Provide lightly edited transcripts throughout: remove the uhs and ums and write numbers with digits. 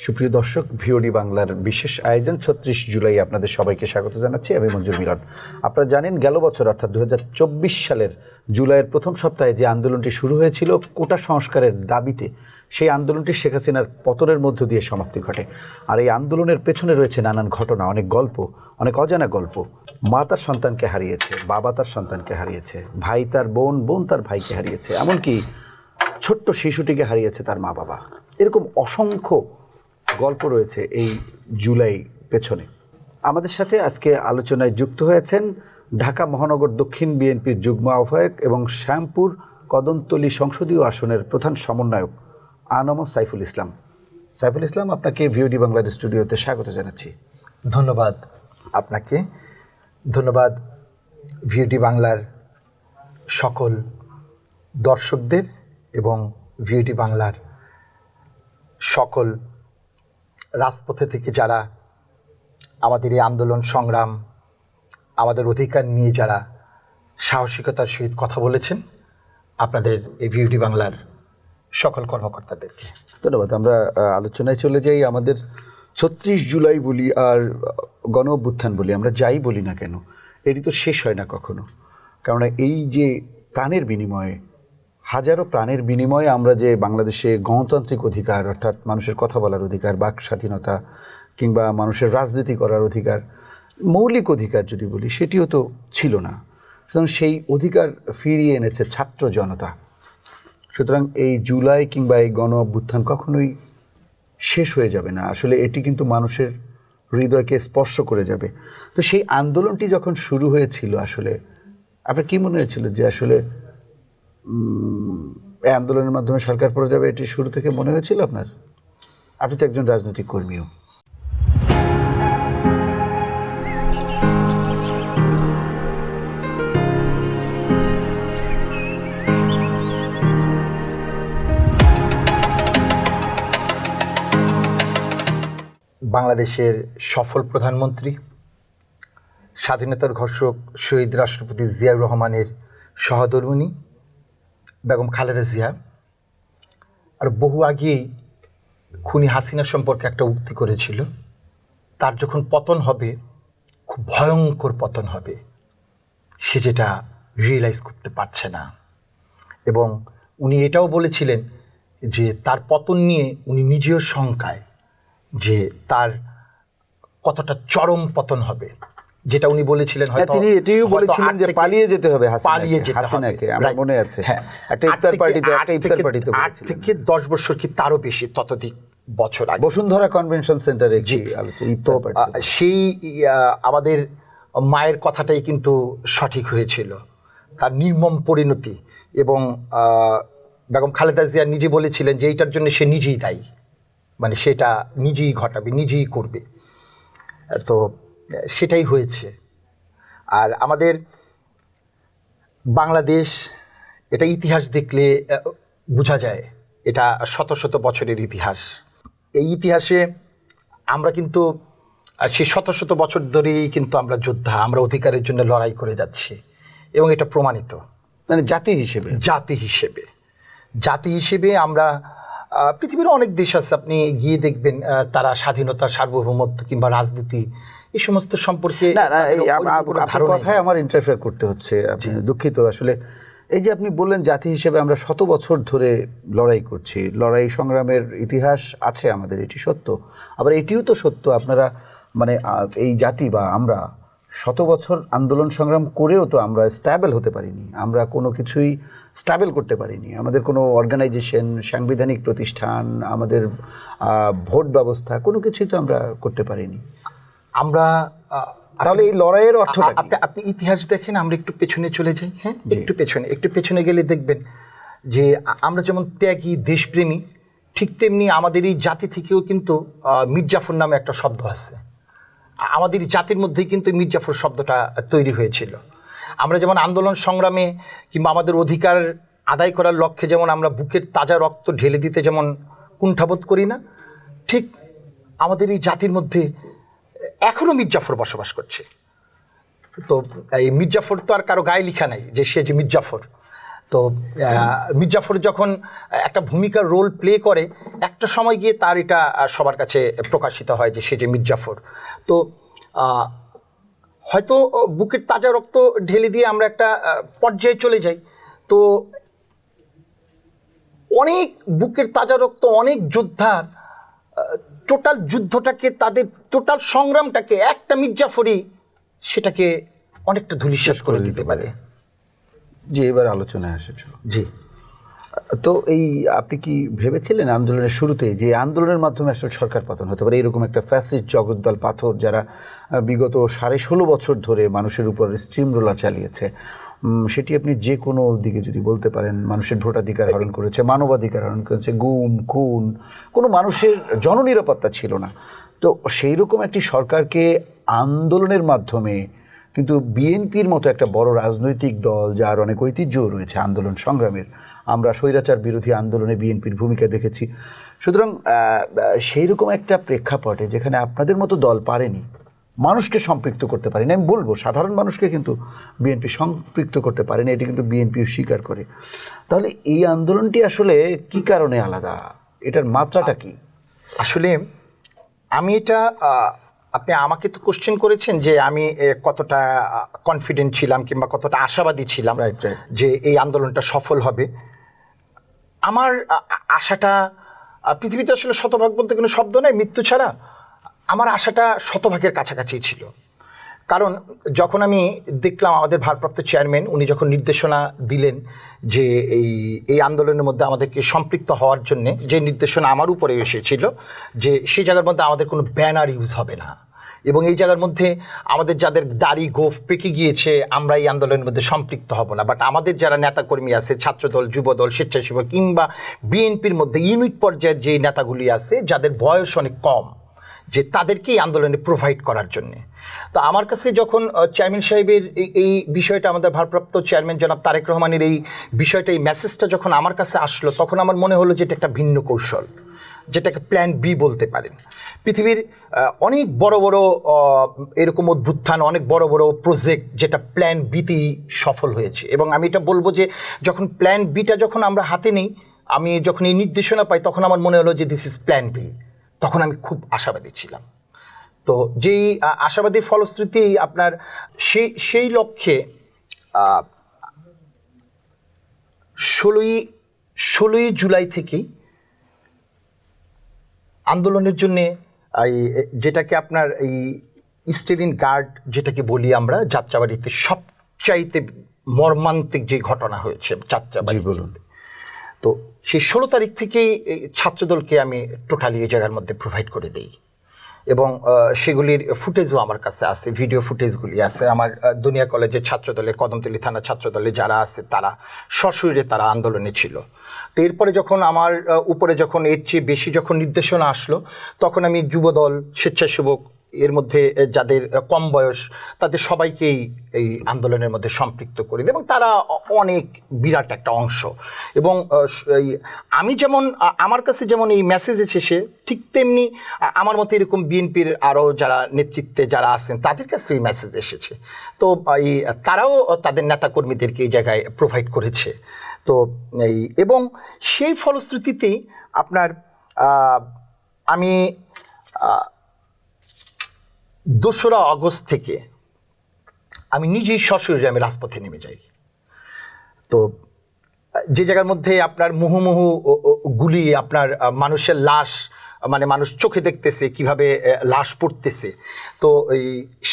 সুপ্রিয় দর্শক, ভিওডি বাংলার বিশেষ আয়োজন ৩৬ জুলাই আপনাদের সবাইকে স্বাগত জানাচ্ছি। আমি মঞ্জুর মিলন। আপনারা জানেন গেল বছর অর্থাৎ ২০২৪ সালের জুলাইয়ের প্রথম সপ্তাহে যে আন্দোলনটি শুরু হয়েছিল কোটা সংস্কারের দাবিতে, সেই আন্দোলনটি শেখ হাসিনার পতনের মধ্য দিয়ে সমাপ্তি ঘটে। আর এই আন্দোলনের পেছনে রয়েছে নানান ঘটনা, অনেক গল্প, অনেক অজানা গল্প। মা তার সন্তানকে হারিয়েছে, বাবা তার সন্তানকে হারিয়েছে, ভাই তার বোন, বোন তার ভাইকে হারিয়েছে, এমনকি ছোট্ট শিশুটিকে হারিয়েছে তার মা বাবা। এরকম অসংখ্য গল্প রয়েছে এই জুলাই পেছনে। আমাদের সাথে আজকে আলোচনায় যুক্ত হয়েছেন ঢাকা মহানগর দক্ষিণ বিএনপির যুগ্ম আহ্বায়ক এবং শ্যামপুর কদমতলী সংসদীয় আসনের প্রধান সমন্বয়ক আনম সাইফুল ইসলাম। সাইফুল ইসলাম, আপনাকে ভিওডি বাংলার স্টুডিওতে স্বাগত জানাচ্ছি। ধন্যবাদ আপনাকে, ধন্যবাদ ভিওডি বাংলার সকল দর্শকদের এবং ভিওডি বাংলার সকল রাজপথে থেকে যারা আমাদের এই আন্দোলন সংগ্রাম, আমাদের অধিকার নিয়ে যারা সাহসিকতার সহিত কথা বলেছেন, আপনাদের এই ভিওডি বাংলার সকল কর্মকর্তাদেরকে ধন্যবাদ। আমরা আলোচনায় চলে যাই। আমাদের ৩৬ জুলাই বলি আর গণ অভ্যুত্থান বলি, আমরা যাই বলি না কেন, এটি তো শেষ হয় না কখনো। কারণ এই যে প্রাণের বিনিময়ে, হাজারো প্রাণের বিনিময়ে আমরা যে বাংলাদেশে গণতান্ত্রিক অধিকার অর্থাৎ মানুষের কথা বলার অধিকার, বাক স্বাধীনতা কিংবা মানুষের রাজনীতি করার অধিকার, মৌলিক অধিকার যদি বলি, সেটিও তো ছিল না। সুতরাং সেই অধিকার ফিরিয়ে এনেছে ছাত্র জনতা। সুতরাং এই জুলাই কিংবা এই গণ অভ্যুত্থান কখনোই শেষ হয়ে যাবে না। আসলে এটি কিন্তু মানুষের হৃদয়কে স্পর্শ করে যাবে। তো সেই আন্দোলনটি যখন শুরু হয়েছিল, আসলে আপনার কী মনে হয়েছিল যে আসলে এই আন্দোলনের মাধ্যমে সরকার পড়ে যাবে? এটি শুরু থেকে মনে হয়েছিল আপনার? আপনি তো একজন রাজনৈতিক কর্মীও। বাংলাদেশের সফল প্রধানমন্ত্রী, স্বাধীনতার ঘোষক শহীদ রাষ্ট্রপতি জিয়াউর রহমানের সহধর্মিণী বেগম খালেদা জিয়া আর বহু আগেই খুনি হাসিনা সম্পর্কে একটা উক্তি করেছিল, তার যখন পতন হবে খুব ভয়ঙ্কর পতন হবে, সে যেটা রিয়েলাইজ করতে পারছে না। এবং উনি এটাও বলেছিলেন যে তার পতন নিয়ে উনি নিজেও শঙ্কায় যে তার কতটা চরম পতন হবে, যেটা উনি বলেছিলেন। হয়তো তিনি এটিও বলেছিলেন যে পালিয়ে যেতে হবে, পালিয়ে যেতে হবে। আমার মনে আছে, একটা ইফতার পার্টিতে ৮ থেকে ১০ বছর কি তারও বেশি, ততোধিক বছর আগে বসুন্ধরা কনভেনশন সেন্টারে তো সেই আমাদের মায়ের কথাটাই কিন্তু সঠিক হয়েছিল, তার নির্মম পরিণতি। এবং বেগম খালেদা জিয়া নিজে বলেছিলেন যে এইটার জন্য সে নিজেই দায়ী, মানে সেটা নিজেই ঘটাবে, নিজেই করবে। তো সেটাই হয়েছে। আর আমাদের বাংলাদেশ, এটা ইতিহাস দেখলে বোঝা যায়, এটা শত শত বছরের ইতিহাস। এই ইতিহাসে আমরা কিন্তু সেই শত শত বছর ধরেই কিন্তু আমরা যোদ্ধা, আমরা অধিকারের জন্য লড়াই করে যাচ্ছি এবং এটা প্রমাণিত। মানে জাতি হিসেবে আমরা, পৃথিবীর অনেক দেশ আছে, আপনি গিয়ে দেখবেন তারা স্বাধীনতা, সার্বভৌমত্ব কিংবা রাজনীতি এই সমস্ত সম্পর্কে কথায় আমার ইন্টারফেয়ার করতে হচ্ছে, দুঃখিত। আসলে এই যে আপনি বললেন জাতি হিসেবে আমরা শত বছর ধরে লড়াই করছি, লড়াই সংগ্রামের ইতিহাস আছে আমাদের, এটি সত্য। আবার এটিও তো সত্য, আপনারা মানে এই জাতি বা আমরা শত বছর আন্দোলন সংগ্রাম করেও তো আমরা স্ট্যাবল হতে পারিনি, আমরা কোনো কিছুই স্ট্যাবল করতে পারিনি। আমাদের কোনো অর্গানাইজেশন, সাংবিধানিক প্রতিষ্ঠান, আমাদের ভোট ব্যবস্থা, কোনো কিছুই তো আমরা করতে পারিনি। আমরা তাহলে এই লড়াইয়ের অর্থ, আপনি ইতিহাস দেখেন, আমরা একটু পেছনে চলে যাই। হ্যাঁ, একটু পেছনে গেলে দেখবেন যে আমরা যেমন ত্যাগী, দেশপ্রেমী, ঠিক তেমনি আমাদের এই জাতি থেকেও কিন্তু মির্জাফর নামে একটা শব্দ আছে। আমাদের জাতির মধ্যেই কিন্তু মির্জাফর শব্দটা তৈরি হয়েছিল। আমরা যেমন আন্দোলন সংগ্রামে কিংবা আমাদের অধিকার আদায় করার লক্ষ্যে যেমন আমরা বুকের তাজা রক্ত ঢেলে দিতে যেমন কুণ্ঠাবোধ করি না, ঠিক আমাদের এই জাতির মধ্যে এখনও মির্জাফর বসবাস করছে। তো এই মির্জাফর তো আর কারো গায়ে লেখা নাই যে সে যে মির্জাফর, তো মির্জাফর যখন একটা ভূমিকার রোল প্লে করে, একটা সময় গিয়ে তার এটা সবার কাছে প্রকাশিত হয় যে সে যে মির্জাফর। তো হয়তো বুকের তাজা রক্ত ঢেলে দিয়ে আমরা একটা পর্যায়ে চলে যাই। তো অনেক বুকের তাজা রক্ত, অনেক যোদ্ধার টোটাল যুদ্ধটাকে, তাদের টোটাল সংগ্রামটাকে একটা মির্জাফরই সেটাকে অনেকটা ধূলিসাৎ করে দিতে পারে। জি, এবার আলোচনায় এসেছ। জি, তো এই আপনি কি ভেবেছিলেন আন্দোলনের শুরুতেই যে আন্দোলনের মাধ্যমে আসলে সরকার পতন হতে পারে? এরকম একটা ফ্যাসিস্ট জগদ্দল পাথর যারা বিগত 16.5 বছর ধরে মানুষের উপর স্টিম রোলার চালিয়েছে, সেটি আপনি যে কোনো দিকে যদি বলতে পারেন, মানুষের ভোটাধিকার হরণ করেছে, মানবাধিকার হরণ করেছে, গুম খুন, কোনো মানুষের জননিরাপত্তা ছিল না। তো সেই রকম একটি সরকারকে আন্দোলনের মাধ্যমে, কিন্তু বিএনপির মতো একটা বড় রাজনৈতিক দল যার অনেক ঐতিহ্যও রয়েছে আন্দোলন সংগ্রামের, আমরা স্বৈরাচার বিরোধী আন্দোলনে বিএনপির ভূমিকা দেখেছি। সুতরাং সেই রকম একটা প্রেক্ষাপটে যেখানে আপনাদের মতো দল পারেনি, মানুষকে সম্পৃক্ত করতে পারেনি, আমি বলবো সাধারণ মানুষকে কিন্তু বিএনপি সম্পৃক্ত করতে পারেনি, এটি কিন্তু বিএনপিও স্বীকার করে। তাহলে এই আন্দোলনটি আসলে কি কারণে আলাদা, এটার মাত্রাটা কি? আসলে আমি এটা, আপনি আমাকে তো কোশ্চেন করেছেন যে আমি কতটা কনফিডেন্ট ছিলাম কিংবা কতটা আশাবাদী ছিলাম যে এই আন্দোলনটা সফল হবে। আমার আশাটা, পৃথিবীতে আসলে শতভাগ বলতে কোনো শব্দ নেই মৃত্যু ছাড়া, আমার আশাটা শতভাগের কাছাকাছি ছিল। কারণ যখন আমি দেখলাম আমাদের ভারপ্রাপ্ত চেয়ারম্যান উনি যখন নির্দেশনা দিলেন যে এই আন্দোলনের মধ্যে আমাদেরকে সম্পৃক্ত হওয়ার জন্যে, যে নির্দেশনা আমার উপরে এসেছিল যে সেই জায়গার মধ্যে আমাদের কোনো ব্যানার ইউজ হবে না, এবং এই জায়গার মধ্যে আমাদের যাদের দাড়ি গোঁফ পেকে গিয়েছে আমরা এই আন্দোলনের মধ্যে সম্পৃক্ত হব না, বাট আমাদের যারা নেতাকর্মী আছে, ছাত্রদল, যুবদল, স্বেচ্ছাসেবক কিংবা বিএনপির মধ্যে ইউনিট পর্যায়ের যে নেতাগুলি আছে যাদের বয়স অনেক কম, যে তাদেরকেই আন্দোলনে প্রোভাইড করার জন্যে। তো আমার কাছে যখন চেয়ারম্যান সাহেবের এই বিষয়টা, আমাদের ভারপ্রাপ্ত চেয়ারম্যান জনাব তারেক রহমানের এই বিষয়টা, এই মেসেজটা যখন আমার কাছে আসলো, তখন আমার মনে হলো যে এটা একটা ভিন্ন কৌশল, যেটাকে প্ল্যান বি বলতে পারেন। পৃথিবীর অনেক বড় বড় এরকম অভ্যুত্থান, অনেক বড় বড় প্রজেক্ট যেটা প্ল্যান বিতেই সফল হয়েছে, এবং আমি এটা বলবো যে যখন প্ল্যান বিটা যখন আমরা হাতে নিই, আমি যখন এই নির্দেশনা পাই, তখন আমার মনে হলো যে দিস ইজ প্ল্যান বি। তখন আমি খুব আশাবাদী ছিলাম। তো যেই আশাবাদীর ফলশ্রুতি আপনার সেই লক্ষ্যে 16ই জুলাই থেকেই আন্দোলনের জন্যে যেটাকে আপনার এই স্টেলিন গার্ড যেটাকে বলি আমরা, যাত্রাবাড়িতে সবচাইতে মর্মান্তিক যে ঘটনা হয়েছে যাত্রাবাড়ি, তো সেই 16 তারিখ থেকেই ছাত্রদলকে আমি টোটালি এই জায়গার মধ্যে প্রোভাইড করে দিই, এবং সেগুলির ফুটেজও আমার কাছে আছে, ভিডিও ফুটেজগুলি আছে। আমার দুনিয়া কলেজের ছাত্রদলের, কদমতলী থানা ছাত্রদলে যারা আছে তারা সশরীরে তারা আন্দোলনে ছিল। তো এরপরে যখন আমার উপরে যখন এর চেয়ে বেশি যখন নির্দেশনা আসলো, তখন আমি যুবদল, স্বেচ্ছাসেবক, এর মধ্যে যাদের কম বয়স তাদের সবাইকেই এই আন্দোলনের মধ্যে সম্পৃক্ত করি, এবং তারা অনেক বিরাট একটা অংশ। এবং আমি যেমন, আমার কাছে যেমন এই মেসেজ এসেছে, ঠিক তেমনি আমার মতো এরকম বিএনপির আরও যারা নেতৃত্বে যারা আছেন তাদের কাছে এই মেসেজ এসেছে। তো তারাও তাদের নেতাকর্মীদেরকে এই জায়গায় প্রোভাইড করেছে। তো এবং সেই ফলশ্রুতিতেই আপনার আমি 2রা আগস্ট থেকে আমি নিজেই সশরীরে আমি রাজপথে নেমে যাই। তো যে জায়গার মধ্যে আপনার মুহুমুহু গুলি, আপনার মানুষের লাশ, মানে মানুষ চোখে দেখতেছে কিভাবে লাশ পড়তেছে, তো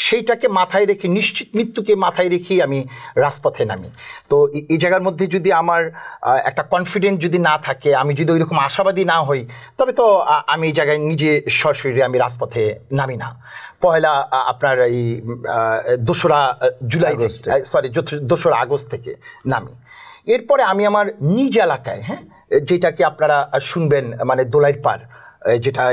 সেইটাকে মাথায় রেখে, নিশ্চিত মৃত্যুকে মাথায় রেখেই আমি রাজপথে নামি। তো এই জায়গার মধ্যে যদি আমার একটা কনফিডেন্ট যদি না থাকে, আমি যদি ওইরকম আশাবাদী না হই, তবে তো আমি এই জায়গায় নিজে সশরীরে আমি রাজপথে নামি না। পয়লা আপনার এই 2রা জুলাই, সরি 2রা আগস্ট থেকে নামি। এরপরে আমি আমার নিজ এলাকায়, হ্যাঁ, যেটাকে আপনারা শুনবেন, মানে দোলাইর পার, যেটা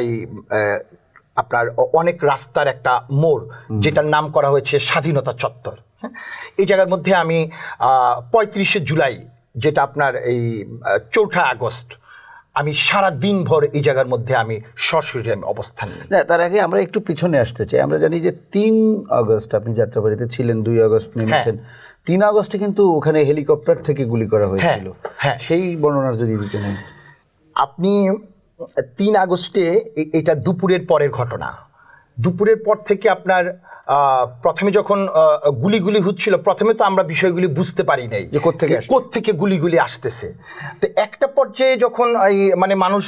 আপনার অনেক রাস্তার একটা মোড়, যেটার নাম করা হয়েছে স্বাধীনতা চত্বর, হ্যাঁ, এই জায়গার মধ্যে আমি 35শে জুলাই, যেটা আপনার এই 4ঠা আগস্ট, আমি সারা দিন ভর এই জায়গার মধ্যে আমি সশরীরে আমি অবস্থান নিই। না, তার আগে আমরা একটু পিছনে আসতে চাই। আমরা জানি যে 3 আগস্ট আপনি যাত্রাবাড়িতে ছিলেন, 2 আগস্ট নেমেছেন, 3 আগস্টে কিন্তু ওখানে হেলিকপ্টার থেকে গুলি করা হয়েছিল। হ্যাঁ। সেই বর্ণনা যদি দিতে নেন। আপনি 3 আগস্টে এটা দুপুরের পরের ঘটনা। দুপুরের পর থেকে আপনার প্রথমে যখন গুলিগুলি হচ্ছিল, প্রথমে তো আমরা বিষয়গুলি বুঝতে পারি নাই যে কোত্থেকে গুলিগুলি আসতেছে। তো একটা পর্যায়ে যখন এই মানে মানুষ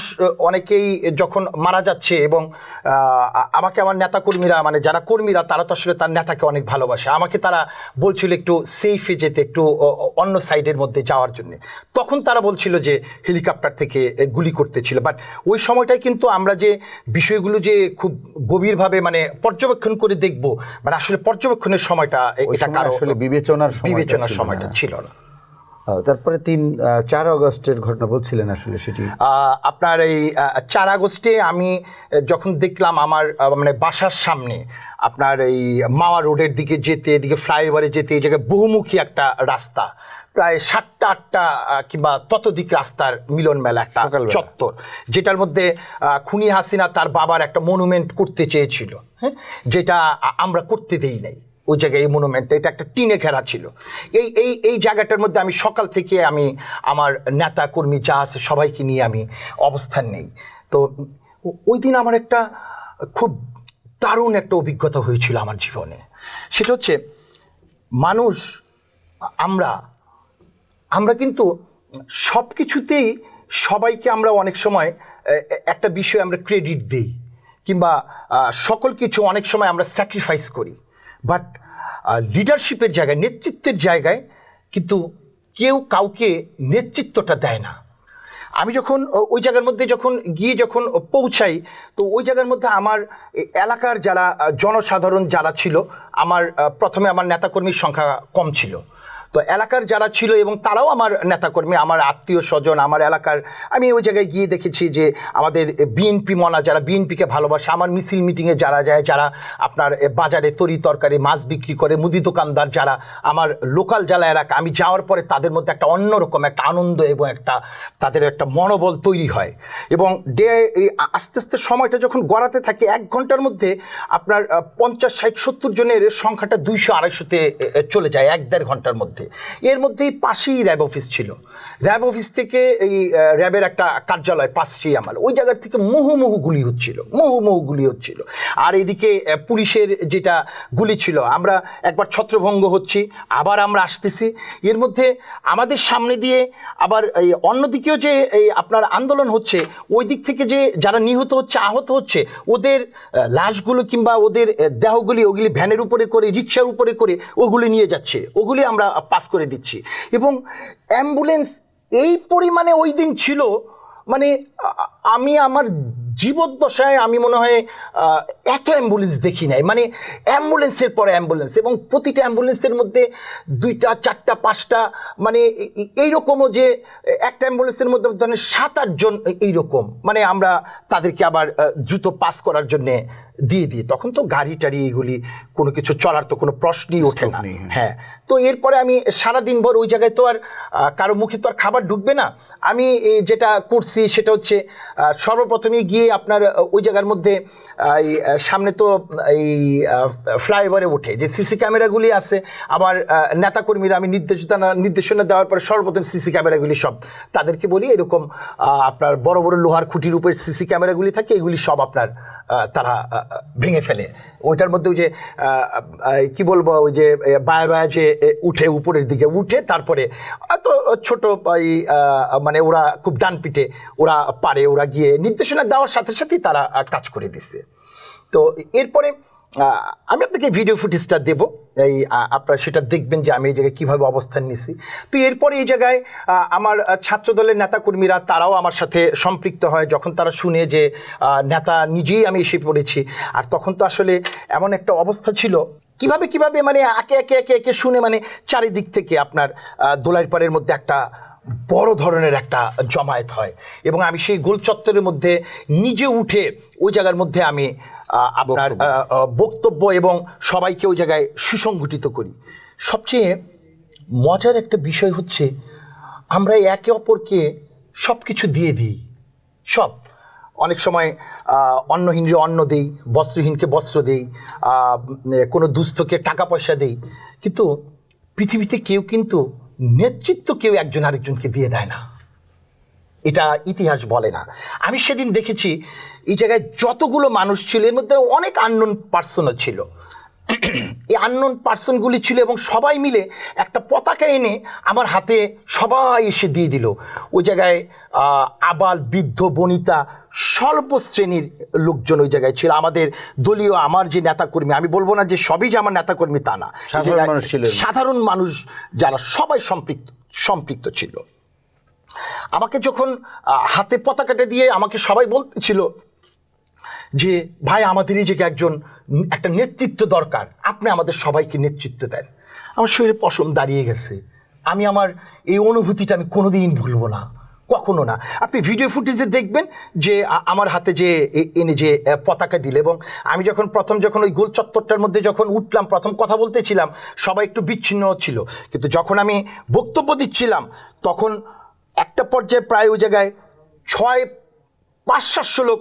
অনেকেই যখন মারা যাচ্ছে, এবং আমাকে আমার নেতাকর্মীরা মানে যারা কর্মীরা তারা তো আসলে তার নেতাকে অনেক ভালোবাসে, আমাকে তারা বলছিল একটু সেফে যেতে, একটু অন্য সাইডের মধ্যে যাওয়ার জন্য। তখন তারা বলছিল যে হেলিকপ্টার থেকে গুলি করতেছিল। বাট ওই সময়টাই কিন্তু আমরা যে বিষয়গুলো যে খুব গভীরভাবে মানে পর্যবেক্ষণ করে দেখব, মানে আসলে পর্যবেক্ষণের সময়টা এটা কারো আসলে বিবেচনার সময়টা ছিল না। তারপরে 4 আগস্টের ঘটনা বলছিলেন, আসলে সেটি আপনার এই 4 আগস্টে আমি যখন দেখলাম আমার মানে বাসার সামনে আপনার এই মাওয়া রোডের দিকে যেতে, এদিকে ফ্লাইওভারে যেতে, এই জায়গায় বহুমুখী একটা রাস্তা, প্রায় 7টা-8টা কিংবা ততোধিক রাস্তার মিলন মেলা একটা চত্বর, যেটার মধ্যে খুনি হাসিনা তার বাবার একটা মনুমেন্ট করতে চেয়েছিল, হ্যাঁ, যেটা আমরা করতে দেই নাই। ওই জায়গায় এই মনুমেন্টটা, এটা একটা টিনে ঘেরা ছিল। এই জায়গাটার মধ্যে আমি সকাল থেকে আমি আমার নেতা কর্মী যা আছে সবাইকে নিয়ে আমি অবস্থান নেই। তো ওই দিন আমার একটা খুব দারুণ একটা অভিজ্ঞতা হয়েছিল আমার জীবনে। সেটা হচ্ছে মানুষ, আমরা কিন্তু সব কিছুতেই সবাইকে আমরা অনেক সময় একটা বিষয় আমরা ক্রেডিট দিই, কিংবা সকল কিছু অনেক সময় আমরা স্যাক্রিফাইস করি। বাট লিডারশিপের জায়গায়, নেতৃত্বের জায়গায় কিন্তু কেউ কাউকে নেতৃত্বটা দেয় না। আমি যখন ওই জায়গার মধ্যে যখন পৌঁছাই, তো ওই জায়গার মধ্যে আমার এলাকার যারা জনসাধারণ যারা ছিল, প্রথমে আমার নেতাকর্মীর সংখ্যা কম ছিল। তো এলাকার যারা ছিল এবং তারাও আমার নেতাকর্মী, আমার আত্মীয় স্বজন, আমার এলাকার, আমি ওই জায়গায় গিয়ে দেখেছি যে আমাদের বিএনপি মনা যারা বিএনপিকে ভালোবাসে, আমার মিছিল মিটিংয়ে যারা যায়, যারা আপনার বাজারে তরি তরকারি মাছ বিক্রি করে, মুদি দোকানদার যারা আমার লোকাল যারা এলাকা, আমি যাওয়ার পরে তাদের মধ্যে একটা অন্যরকম একটা আনন্দ এবং একটা তাদের একটা মনোবল তৈরি হয়। এবং আস্তে আস্তে সময়টা যখন গড়াতে থাকে, 1 ঘন্টার মধ্যে আপনার 50, 60, 70 জনের সংখ্যাটা 200-250-তে চলে যায় 1-1.5 ঘন্টার মধ্যে। এর মধ্যেই পাশেই র্যাব অফিস ছিল। র্যাব অফিস থেকে এই র্যাবের একটা কার্যালয় পাশেই আমার, ওই জায়গার থেকে মুহুমুহু গুলি হচ্ছিল। আর এদিকে পুলিশের যেটা গুলি ছিল, আমরা একবার ছত্রভঙ্গ হচ্ছি, আবার আমরা আসতেছি। এর মধ্যে আমাদের সামনে দিয়ে আবার এই অন্যদিকেও যে এই আপনার আন্দোলন হচ্ছে, ওই দিক থেকে যে যারা নিহত হচ্ছে, আহত হচ্ছে, ওদের লাশগুলো কিংবা ওদের দেহগুলি ওগুলি ভ্যানের উপরে করে, রিক্সার উপরে করে ওগুলি নিয়ে যাচ্ছে, ওগুলি আমরা পাস করে দিচ্ছি। এবং অ্যাম্বুলেন্স এই পরিমাণে ওই দিন ছিল, মানে আমি আমার জীবদ্দশায় আমি মনে হয় এত অ্যাম্বুলেন্স দেখি নাই। মানে অ্যাম্বুলেন্সের পরে অ্যাম্বুলেন্স, এবং প্রতিটা অ্যাম্বুলেন্সের মধ্যে 2টা, 4টা, 5টা, মানে এইরকমও যে একটা অ্যাম্বুলেন্সের মধ্যে ধরেন 7-8 জন এইরকম, মানে আমরা তাদেরকে আবার দ্রুত পাস করার জন্যে দিয়ে দিই। তখন তো গাড়ি টাড়ি এগুলি কোনো কিছু চলার তো কোনো প্রশ্নই ওঠে না। হ্যাঁ, তো এরপরে আমি সারাদিন ভর ওই জায়গায় তো আর কারো মুখে তো আর খাবার ঢুকবে না। আমি যেটা করছি সেটা হচ্ছে সর্বপ্রথমে গিয়ে আপনার ওই জায়গার মধ্যে সামনে তো এই ফ্লাইওভারে ওঠে যে সিসি ক্যামেরাগুলি আছে, আমার নেতাকর্মীরা আমি নির্দেশনা দেওয়ার পরে সর্বপ্রথম সিসি ক্যামেরাগুলি সব তাদেরকে বলি, এরকম আপনার বড় বড় লোহার খুঁটির উপরে সিসি ক্যামেরাগুলি থাকে, এগুলি সব আপনার তারা ভেঙে ফেলে। ওইটার মধ্যে ওই যে কি বলবো, ওই যে বায়া যে উঠে উপরের দিকে উঠে, তারপরে এত ছোট মানে ওরা খুব ডান পিঠে ওরা পারে, ওরা গিয়ে নির্দেশনা দেওয়ার সাথে সাথেই তারা কাজ করে দিচ্ছে। তো এরপরে আমি আপনাকে ভিডিও ফুটেজটা দেব, এই আপনারা সেটা দেখবেন যে আমি এই জায়গায় কীভাবে অবস্থান নিছি। তো এরপরে এই জায়গায় আমার ছাত্রদলের নেতাকর্মীরা তারাও আমার সাথে সম্পৃক্ত হয়, যখন তারা শুনে যে নেতা নিজেই আমি এসে পড়েছি। আর তখন তো আসলে এমন একটা অবস্থা ছিল, কিভাবে মানে একে শুনে মানে চারিদিক থেকে আপনার দোলাইরপাড়ের মধ্যে একটা বড় ধরনের একটা জমায়েত হয়, এবং আমি সেই গোল চত্বরের মধ্যে নিজে উঠে ওই জায়গার মধ্যে আমি আপনার বক্তব্য এবং সবাইকে ওই জায়গায় সুসংগঠিত করি। সবচেয়ে মজার একটা বিষয় হচ্ছে আমরা একে অপরকে সব কিছু দিয়ে দিই, সব অনেক সময় অন্নহীনরে অন্ন দেই, বস্ত্রহীনকে বস্ত্র দেই, কোনো দুস্থকে টাকা পয়সা দেই, কিন্তু পৃথিবীতে কেউ কিন্তু নেতৃত্ব কেউ একজন আরেকজনকে দিয়ে দেয় না, এটা ইতিহাস বলে না। আমি সেদিন দেখেছি এই জায়গায় যতগুলো মানুষ ছিল এর মধ্যে অনেক আননোন পার্সনও ছিল। এই আননোন পার্সনগুলি ছিল এবং সবাই মিলে একটা পতাকা এনে আমার হাতে সবাই এসে দিয়ে দিল। ওই জায়গায় আবাল বৃদ্ধ বনিতা সর্বশ্রেণীর লোকজন ওই জায়গায় ছিল। আমাদের দলীয় আমার যে নেতাকর্মী, আমি বলবো না যে সবই যে আমার নেতাকর্মী তা না, সাধারণ মানুষ যারা সবাই সম্পৃক্ত ছিল। আমাকে যখন হাতে পতাকাটা দিয়ে আমাকে সবাই বলছিল যে ভাই আমাদের এই জায়গায় একটা নেতৃত্ব দরকার, আপনি আমাদের সবাইকে নেতৃত্ব দেন, আমার শরীরে পশম দাঁড়িয়ে গেছে। আমি আমার এই অনুভূতিটা আমি কোনোদিন ভুলবো না, কখনো না। আপনি ভিডিও ফুটেজে দেখবেন যে আমার হাতে যে এনে যে পতাকা দিল, এবং আমি যখন ওই গোল চত্বরটার মধ্যে যখন উঠলাম, প্রথম কথা বলতেছিলাম, সবাই একটু বিচ্ছিন্ন ছিল, কিন্তু যখন আমি বক্তব্য দিচ্ছিলাম তখন একটা পর্যায়ে প্রায় ওই জায়গায় 500-700 লোক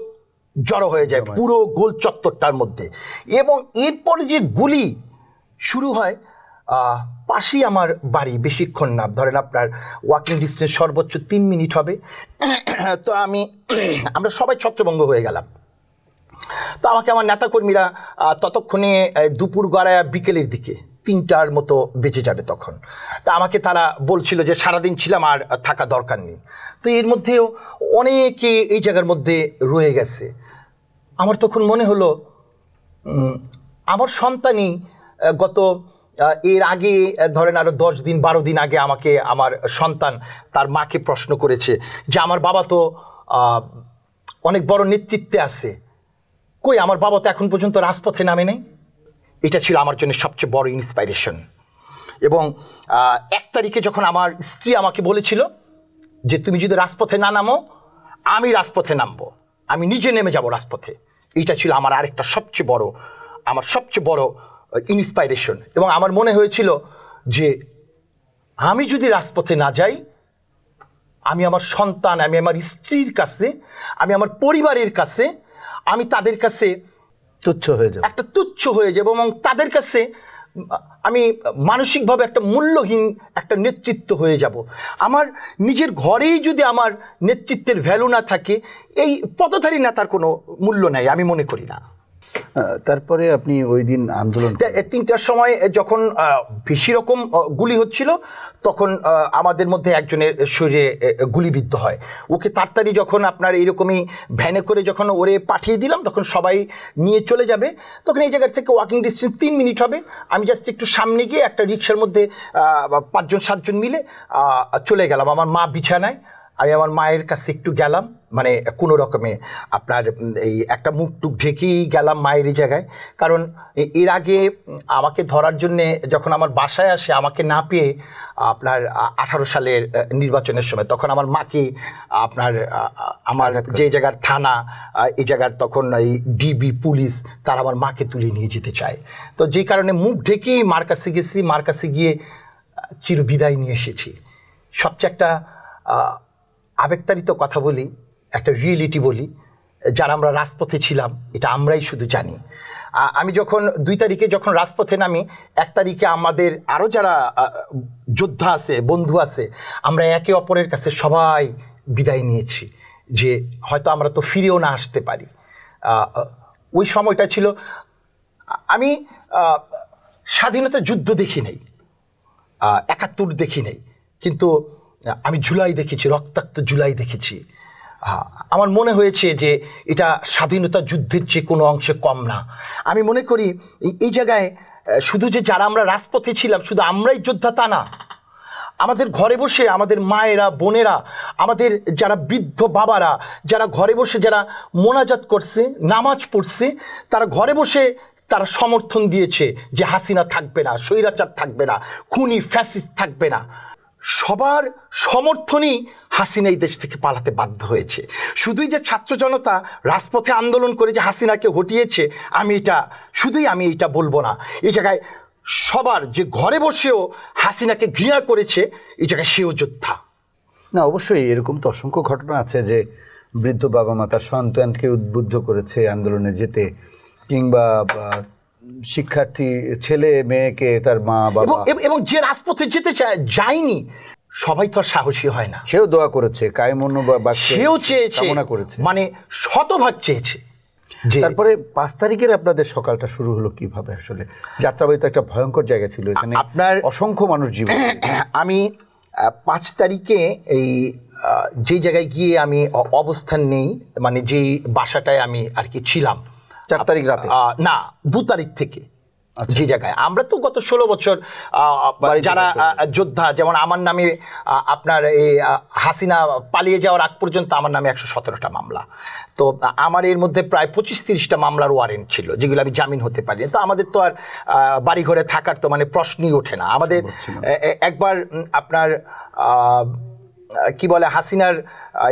জড়ো হয়ে যায় পুরো গোল চত্বরটার মধ্যে। এবং এরপরে যে গুলি শুরু হয়, পাশেই আমার বাড়ি, বেশিক্ষণ না, ধরেন আপনার ওয়াকিং ডিস্টেন্স সর্বোচ্চ 3 মিনিট হবে। তো আমরা সবাই ছত্রভঙ্গ হয়ে গেলাম। তো আমাকে আমার নেতাকর্মীরা ততক্ষণে দুপুর গড়ায় বিকেলের দিকে 3টার মতো বেঁচে যাবে তখন। তা আমাকে তারা বলছিল যে সারাদিন ছিলাম আর থাকা দরকার নেই। তো এর মধ্যেও অনেকে এই জায়গার মধ্যে রয়ে গেছে। আমার তখন মনে হলো আমার সন্তানই এর আগে ধরেন আরও 10 দিন 12 দিন আগে আমাকে আমার সন্তান তার মাকে প্রশ্ন করেছে যে আমার বাবা তো অনেক বড় নেতৃত্বে আছে, কই আমার বাবা তো এখন পর্যন্ত রাজপথে নামে নেই। এটা ছিল আমার জন্য সবচেয়ে বড় ইন্সপাইরেশন। এবং 1 তারিখে যখন আমার স্ত্রী আমাকে বলেছিল যে তুমি যদি রাজপথে না নামো, আমি রাজপথে নামবো, আমি নিজে নেমে যাব রাজপথে, এইটা ছিল আমার আরেকটা সবচেয়ে বড় ইন্সপাইরেশন। এবং আমার মনে হয়েছিল যে আমি যদি রাজপথে না যাই, আমি আমার সন্তান, আমি আমার স্ত্রীর কাছে, আমি আমার পরিবারের কাছে, আমি তাদের কাছে তুচ্ছ হয়ে যাব এবং তাদের কাছে আমি মানসিকভাবে একটা মূল্যহীন একটা নেতৃত্ব হয়ে যাব। আমার নিজের ঘরেই যদি আমার নেতৃত্বের ভ্যালু না থাকে, এই পদধারী নেতার কোনো মূল্য নাই আমি মনে করি না। তারপরে আপনি ওই দিন আন্দোলন 3টার সময় যখন বেশি রকম গুলি হচ্ছিল, তখন আমাদের মধ্যে একজনের শরীরে গুলিবিদ্ধ হয়। ওকে তাড়াতাড়ি যখন আপনার এইরকমই ভ্যানে করে যখন ওরে পাঠিয়ে দিলাম, তখন সবাই নিয়ে চলে যাবে, তখন এই জায়গার থেকে ওয়াকিং ডিস্টেন্স 3 মিনিট হবে। আমি জাস্ট একটু সামনে গিয়ে একটা রিক্সার মধ্যে 5-7জন মিলে চলে গেলাম আমার মা বিছানায়। আমি আমার মায়ের কাছে একটু গেলাম, মানে কোনো রকমে আপনার এই একটা মুখ টুক ঢেকেই গেলাম মায়ের এই জায়গায়। কারণ এর আগে আমাকে ধরার জন্যে যখন আমার বাসায় আসে, আমাকে না পেয়ে আপনার 18 সালের নির্বাচনের সময় তখন আমার মাকে আমার যে জায়গার থানা, এই জায়গার তখন এই ডিবি পুলিশ, তারা আমার মাকে তুলে নিয়ে যেতে চায়। তো যে কারণে মুখ ঢেকেই মার কাছে গেছি, মার কাছে গিয়ে চিরবিদায় নিয়ে এসেছি। সবচেয়ে একটা আবেগতাড়িত কথা বলি, একটা রিয়েলিটি বলি, যারা আমরা রাজপথে ছিলাম এটা আমরাই শুধু জানি। আমি যখন 2 তারিখে যখন রাজপথে নামি, 1 তারিখে আমাদের আরও যারা যোদ্ধা আছে, বন্ধু আছে, আমরা একে অপরের কাছে সবাই বিদায় নিয়েছি যে হয়তো আমরা তো ফিরেও না আসতে পারি। ওই সময়টা ছিল, আমি স্বাধীনতা যুদ্ধ দেখি নাই, 71 দেখি নাই, কিন্তু আমি জুলাই দেখেছি, রক্তাক্ত জুলাই দেখেছি। আমার মনে হয়েছে যে এটা স্বাধীনতা যুদ্ধের চেয়ে কোনো অংশে কম না। আমি মনে করি এই জায়গায় শুধু যে যারা আমরা রাজপথে ছিলাম শুধু আমরাই যোদ্ধা তা না, আমাদের ঘরে বসে আমাদের মায়েরা, বোনেরা, আমাদের যারা বৃদ্ধ বাবারা, যারা ঘরে বসে যারা মোনাজাত করছে, নামাজ পড়ছে, তারা ঘরে বসে তারা সমর্থন দিয়েছে যে হাসিনা থাকবে না, স্বৈরাচার থাকবে না, খুনি ফ্যাসিস্ট থাকবে না। সবার সমর্থনই হাসিনা এই দেশ থেকে পালাতে বাধ্য হয়েছে। শুধুই যে ছাত্র জনতা রাজপথে আন্দোলন করে যে হাসিনাকে হটিয়েছে, আমি এটা বলবো না। এই জায়গায় সবার যে ঘরে বসেও হাসিনাকে ঘৃণা করেছে, এই জায়গায় সেও যোদ্ধা। না, অবশ্যই এরকম তো অসংখ্য ঘটনা আছে যে বৃদ্ধ বাবা মা তার সন্তানকে উদ্বুদ্ধ করেছে আন্দোলনে যেতে, কিংবা শিক্ষার্থী ছেলে মেয়েকে তার মা বাবা, এবং যে রাজপথে যেতে যায়নি সবাই তো আর সাহসী হয় না। সেও দোয়া করেছে, কায়মনো সেও চেয়েছে, কামনা করেছে, মানে শতভাগ চেয়েছে। তারপরে 5 তারিখের আপনাদের সকালটা শুরু হলো কিভাবে? আসলে যাত্রাবাড়ি তো একটা ভয়ঙ্কর জায়গা ছিল, এখানে আপনার অসংখ্য মানুষ জীবন। আমি 5 তারিখে এই যে জায়গায় গিয়ে আমি অবস্থান নেই, মানে যেই বাসাটায় আমি আর কি ছিলাম 4 তারিখ রাতে, না 2 তারিখ থেকে, যে জায়গায় আমরা তো গত 16 বছর যারা যোদ্ধা, যেমন আমার নামে আপনার এই হাসিনা পালিয়ে যাওয়ার আগ পর্যন্ত আমার নামে 117টা মামলা, তো আমার এর মধ্যে প্রায় 25-30টা মামলার ওয়ারেন্ট ছিল, যেগুলো আমি জামিন হতে পারি। তো আমাদের তো আর বাড়িঘরে থাকার তো মানে প্রশ্নই ওঠে না আমাদের। একবার আপনার কি বলে, হাসিনার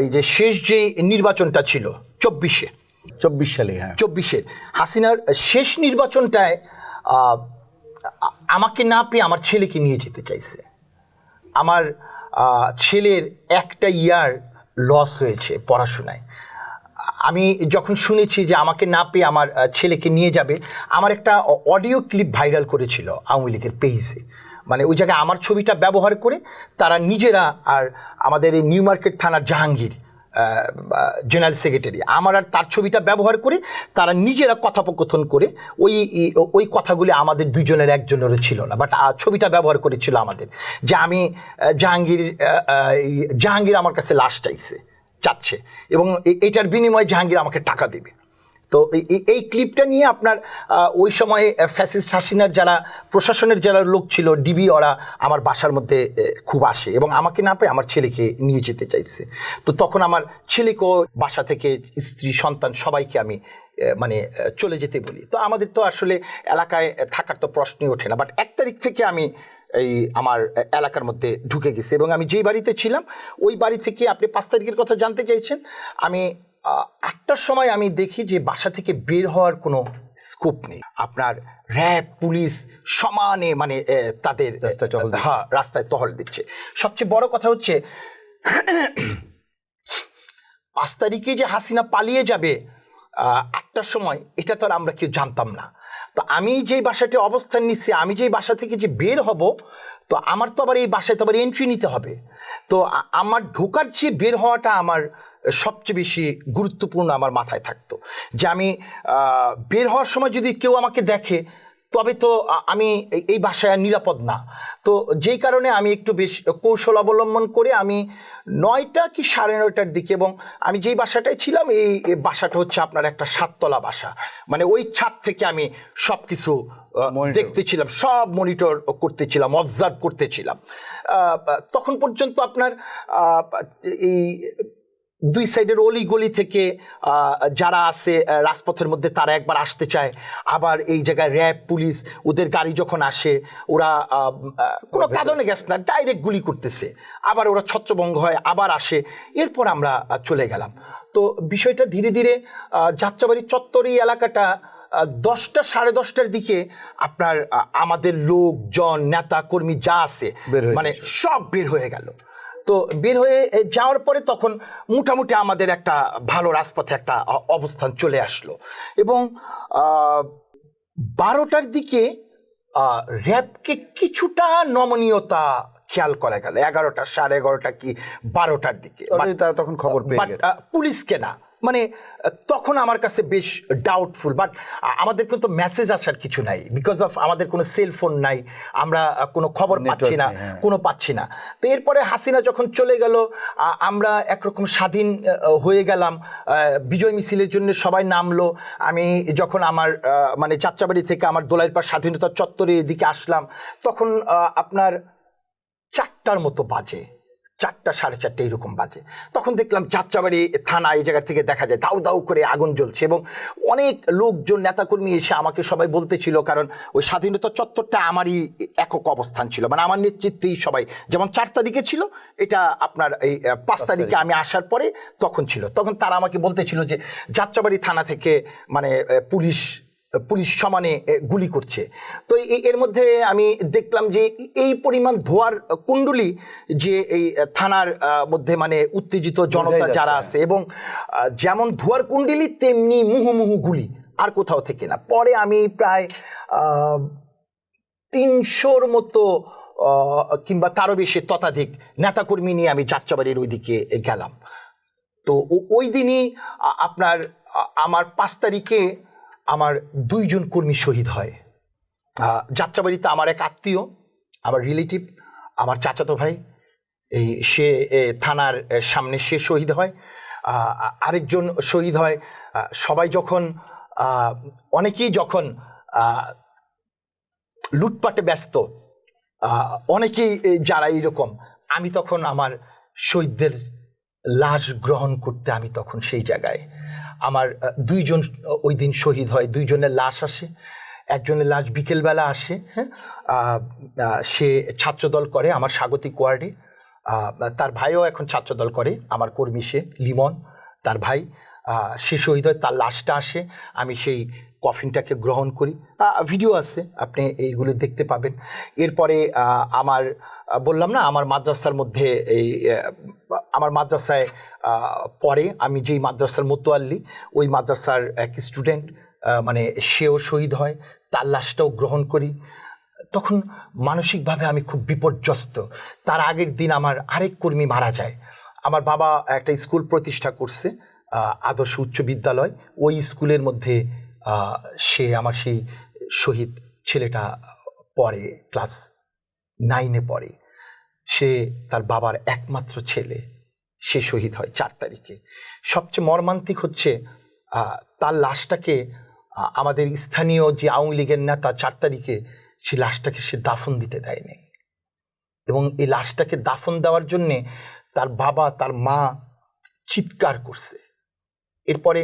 এই যে শেষ যে নির্বাচনটা ছিল 24 সালে, হ্যাঁ 24-এর হাসিনার শেষ নির্বাচনটায় আমাকে না পেয়ে আমার ছেলেকে নিয়ে যেতে চাইছে। আমার ছেলের একটা ইয়ার লস হয়েছে পড়াশোনায়। আমি যখন শুনেছি যে আমাকে না পেয়ে আমার ছেলেকে নিয়ে যাবে, আমার একটা অডিও ক্লিপ ভাইরাল করেছিল আওয়ামী লীগের পেজে, মানে ওই জায়গায় আমার ছবিটা ব্যবহার করে তারা নিজেরা, আর আমাদের এই নিউ মার্কেট থানার জাহাঙ্গীর জেনারেল সেক্রেটারি, আমার আর তার ছবিটা ব্যবহার করে তারা নিজেরা কথোপকথন করে ওই কথাগুলি আমাদের দুজনের একজনেরও ছিল না, বাট ছবিটা ব্যবহার করেছিল আমাদের, যে আমি জাহাঙ্গীর আমার কাছে লাশ চাচ্ছে এবং এটার বিনিময়ে জাহাঙ্গীর আমাকে টাকা দেবে। তো এই ক্লিপটা নিয়ে আপনার ওই সময়ে ফ্যাসিস্ট হাসিনার যারা প্রশাসনের যারা লোক ছিল, ডিবি, ওরা আমার বাসার মধ্যে খুব আসে এবং আমাকে না পেয়ে আমার ছেলেকে নিয়ে যেতে চাইছে। তো তখন আমার ছেলেকেও বাসা থেকে স্ত্রী সন্তান সবাইকে আমি মানে চলে যেতে বলি। তো আমাদের তো আসলে এলাকায় থাকার তো প্রশ্নই ওঠে না, বাট 1 তারিখ থেকে আমি এই আমার এলাকার মধ্যে ঢুকে গেছি এবং আমি যেই বাড়িতে ছিলাম ওই বাড়ি থেকে, আপনি 5 তারিখের কথা জানতে চাইছেন, আমি 8টার সময় আমি দেখি যে বাসা থেকে বের হওয়ার কোনো স্কোপ নেই। আপনার র্যাব পুলিশ সমানে মানে তাদের রাস্তায় টহল দিচ্ছে। সবচেয়ে বড় কথা হচ্ছে 5 তারিখে যে হাসিনা পালিয়ে যাবে 8টার সময়, এটা তো আর আমরা কেউ জানতাম না। তো আমি যেই বাসাতে অবস্থান নিচ্ছি, আমি যেই বাসা থেকে যে বের হব, তো আমার তো আবার এই বাসায় তো আবার এন্ট্রি নিতে হবে। তো আমার ঢোকার চেয়ে বের হওয়াটা আমার সবচেয়ে বেশি গুরুত্বপূর্ণ আমার মাথায় থাকতো, যে আমি বের হওয়ার সময় যদি কেউ আমাকে দেখে তবে তো আমি এই বাসায় নিরাপদ না। তো যেই কারণে আমি একটু বেশ কৌশল অবলম্বন করে আমি 9টা কি 9:30টার দিকে, এবং আমি যেই বাসাটায় ছিলাম এই বাসাটা হচ্ছে আপনার একটা 7তলা বাসা, মানে ওই ছাদ থেকে আমি সব কিছু দেখতেছিলাম, সব মনিটর করতেছিলাম, অবজার্ভ করতেছিলাম। তখন পর্যন্ত আপনার এই 2 সাইডের অলিগলি থেকে যারা আছে রাজপথের মধ্যে তারা একবার আসতে চায়, আবার এই জায়গায় র্যাব পুলিশ ওদের গাড়ি যখন আসে ওরা কোনো কাঁদনে গ্যাস না, ডাইরেক্ট গুলি করতেছে, আবার ওরা ছত্রভঙ্গ হয়, আবার আসে। এরপর আমরা চলে গেলাম। তো বিষয়টা ধীরে ধীরে যাত্রাবাড়ি চত্বর এলাকাটা 10টা 10:30টার দিকে আপনার আমাদের লোকজন নেতা কর্মী যা আছে মানে সব বের হয়ে গেল। তো বের হয়ে যাওয়ার পরে তখন মোটামুটি আমাদের একটা ভালো রাজপথে একটা অবস্থান চলে আসলো এবং 12টার দিকে র্যাবকে কিছুটা নমনীয়তা খেয়াল করা গেল। 11টা 11:30 কি 12টার দিকে তখন খবর পেয়ে গেছে, পুলিশকে না, মানে তখন আমার কাছে বেশ ডাউটফুল। বাট আমাদের কিন্তু মেসেজ আসার কিছু নাই, বিকজ অফ আমাদের কোনো সেলফোন নাই, আমরা কোনো খবর পাচ্ছি না, কোনো পাচ্ছি না। তো এরপরে হাসিনা যখন চলে গেল আমরা একরকম স্বাধীন হয়ে গেলাম, বিজয় মিছিলের জন্য সবাই নামলো। আমি যখন আমার মানে যাত্রাবাড়ি থেকে আমার দোলাইরপাড় স্বাধীনতা চত্বরে এদিকে আসলাম, তখন আপনার 4টার মতো বাজে, 4টা 4:30 এরকম বাজে। তখন দেখলাম যাত্রাবাড়ি থানা এই জায়গা থেকে দেখা যায় দাউ দাউ করে আগুন জ্বলছে এবং অনেক লোকজন নেতাকর্মী এসে আমাকে সবাই বলতেছিল, কারণ ওই স্বাধীনতা চত্বরটা আমারই একক অবস্থান ছিল, মানে আমার নেতৃত্বেই সবাই, যেমন 4 তারিখে ছিল এটা আপনার এই 5 তারিখে আমি আসার পরে তখন ছিল। তখন তারা আমাকে বলতেছিল যে যাত্রাবাড়ি থানা থেকে মানে পুলিশ পুলিশ সমানে গুলি করছে। তো এর মধ্যে আমি দেখলাম যে এই পরিমাণ ধোয়ার কুণ্ডলি যে এই থানার মধ্যে মানে উত্তেজিত জনতা যারা আছে, এবং যেমন ধোয়ার কুণ্ডলি তেমনি মুহুমুহু গুলি, আর কোথাও থেকে না। পরে আমি প্রায় 300-র মতো কিংবা তারও বেশি ততাধিক নেতাকর্মী নিয়ে আমি যাত্রাবাড়ির ওইদিকে গেলাম। তো ওই দিনই আপনার আমার 5 তারিখে আমার 2 জন কর্মী শহীদ হয়। যাত্রাবাড়িতে আমার এক আত্মীয়, আমার রিলেটিভ, আমার চাচাতো ভাই, সে থানার সামনে সে শহীদ হয়। আরেকজন শহীদ হয়। সবাই যখন অনেকেই যখন লুটপাটে ব্যস্ত, অনেকেই যারা এইরকম, আমি তখন আমার শহীদদের লাশ গ্রহণ করতে আমি তখন সেই জায়গায়, আমার 2 জন ওই দিন শহীদ হয়। 2 জনের লাশ আসে। একজনের লাশ বিকেলবেলা আসে, হ্যাঁ, সে ছাত্রদল করে আমার স্বাগতিক ওয়ার্ডে। তার ভাইও এখন ছাত্রদল করে, আমার কর্মী সে লিমন, তার ভাই, সে শহীদ হয়। তার লাশটা আসে, আমি সেই কফিনটাকে গ্রহণ করি। ভিডিও আছে, আপনি এইগুলো দেখতে পাবেন। এরপরে আমার বললাম না, আমার মাদ্রাসার মধ্যে আমার মাদ্রাসায় পড়ে, আমি যেই মাদ্রাসার মোতোয়াল্লি, ওই মাদ্রাসার এক স্টুডেন্ট মানে সেও শহীদ হয়, তার লাশটাও গ্রহণ করি। তখন মানসিকভাবে আমি খুব বিপর্যস্ত। তার আগের দিন আমার আরেক কর্মী মারা যায়। আমার বাবা একটা স্কুল প্রতিষ্ঠা করছে, আদর্শ উচ্চ বিদ্যালয়। ওই স্কুলের মধ্যে সে আমার সেই শহীদ ছেলেটা পড়ে, ক্লাস 9-এ পড়ে। সে তার বাবার একমাত্র ছেলে, সে শহীদ হয় 4 তারিখে। সবচেয়ে মর্মান্তিক হচ্ছে তার লাশটাকে আমাদের স্থানীয় যে আওয়ামী লীগের নেতা 4 তারিখে সেই লাশটাকে সে দাফন দিতে দেয়নি, এবং এই লাশটাকে দাফন দেওয়ার জন্যে তার বাবা তার মা চিৎকার করছে। এরপরে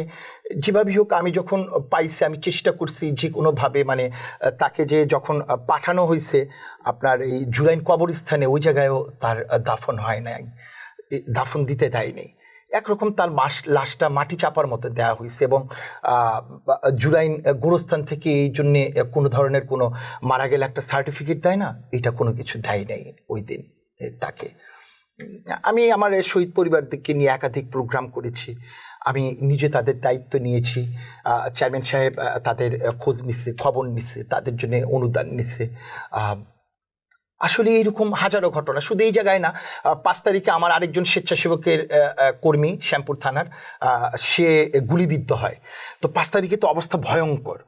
যেভাবেই হোক আমি যখন পাইছি, আমি চেষ্টা করছি যে কোনোভাবে, মানে তাকে যে যখন পাঠানো হয়েছে আপনার এই জুরাইন কবরস্থানে, ওই জায়গায়ও তার দাফন হয় নাই, দাফন দিতে দেয়নি। একরকম তার লাশটা মাটি চাপার মতো দেওয়া হয়েছে, এবং জুরাইন গোরস্থান থেকে এই জন্যে কোনো ধরনের কোনো মারা গেলে একটা সার্টিফিকেট দেয় না, এটা কোনো কিছু দেয় নাই ওই দিন তাকে। আমি আমার শহীদ পরিবারদেরকে নিয়ে একাধিক প্রোগ্রাম করেছি, আমি নিজে তাদের দায়িত্ব নিয়েছি। চেয়ারম্যান সাহেব তাদের খোঁজ নিচ্ছে, খবর নিচ্ছে, তাদের জন্য অনুদান নিচ্ছে। আসলে এইরকম হাজারো ঘটনা, শুধু এই জায়গায় না। 5 তারিখে আমার আরেকজন স্বেচ্ছাসেবকের কর্মী শ্যামপুর থানার, সে গুলিবিদ্ধ হয়। তো 5 তারিখে তো অবস্থা ভয়ঙ্কর।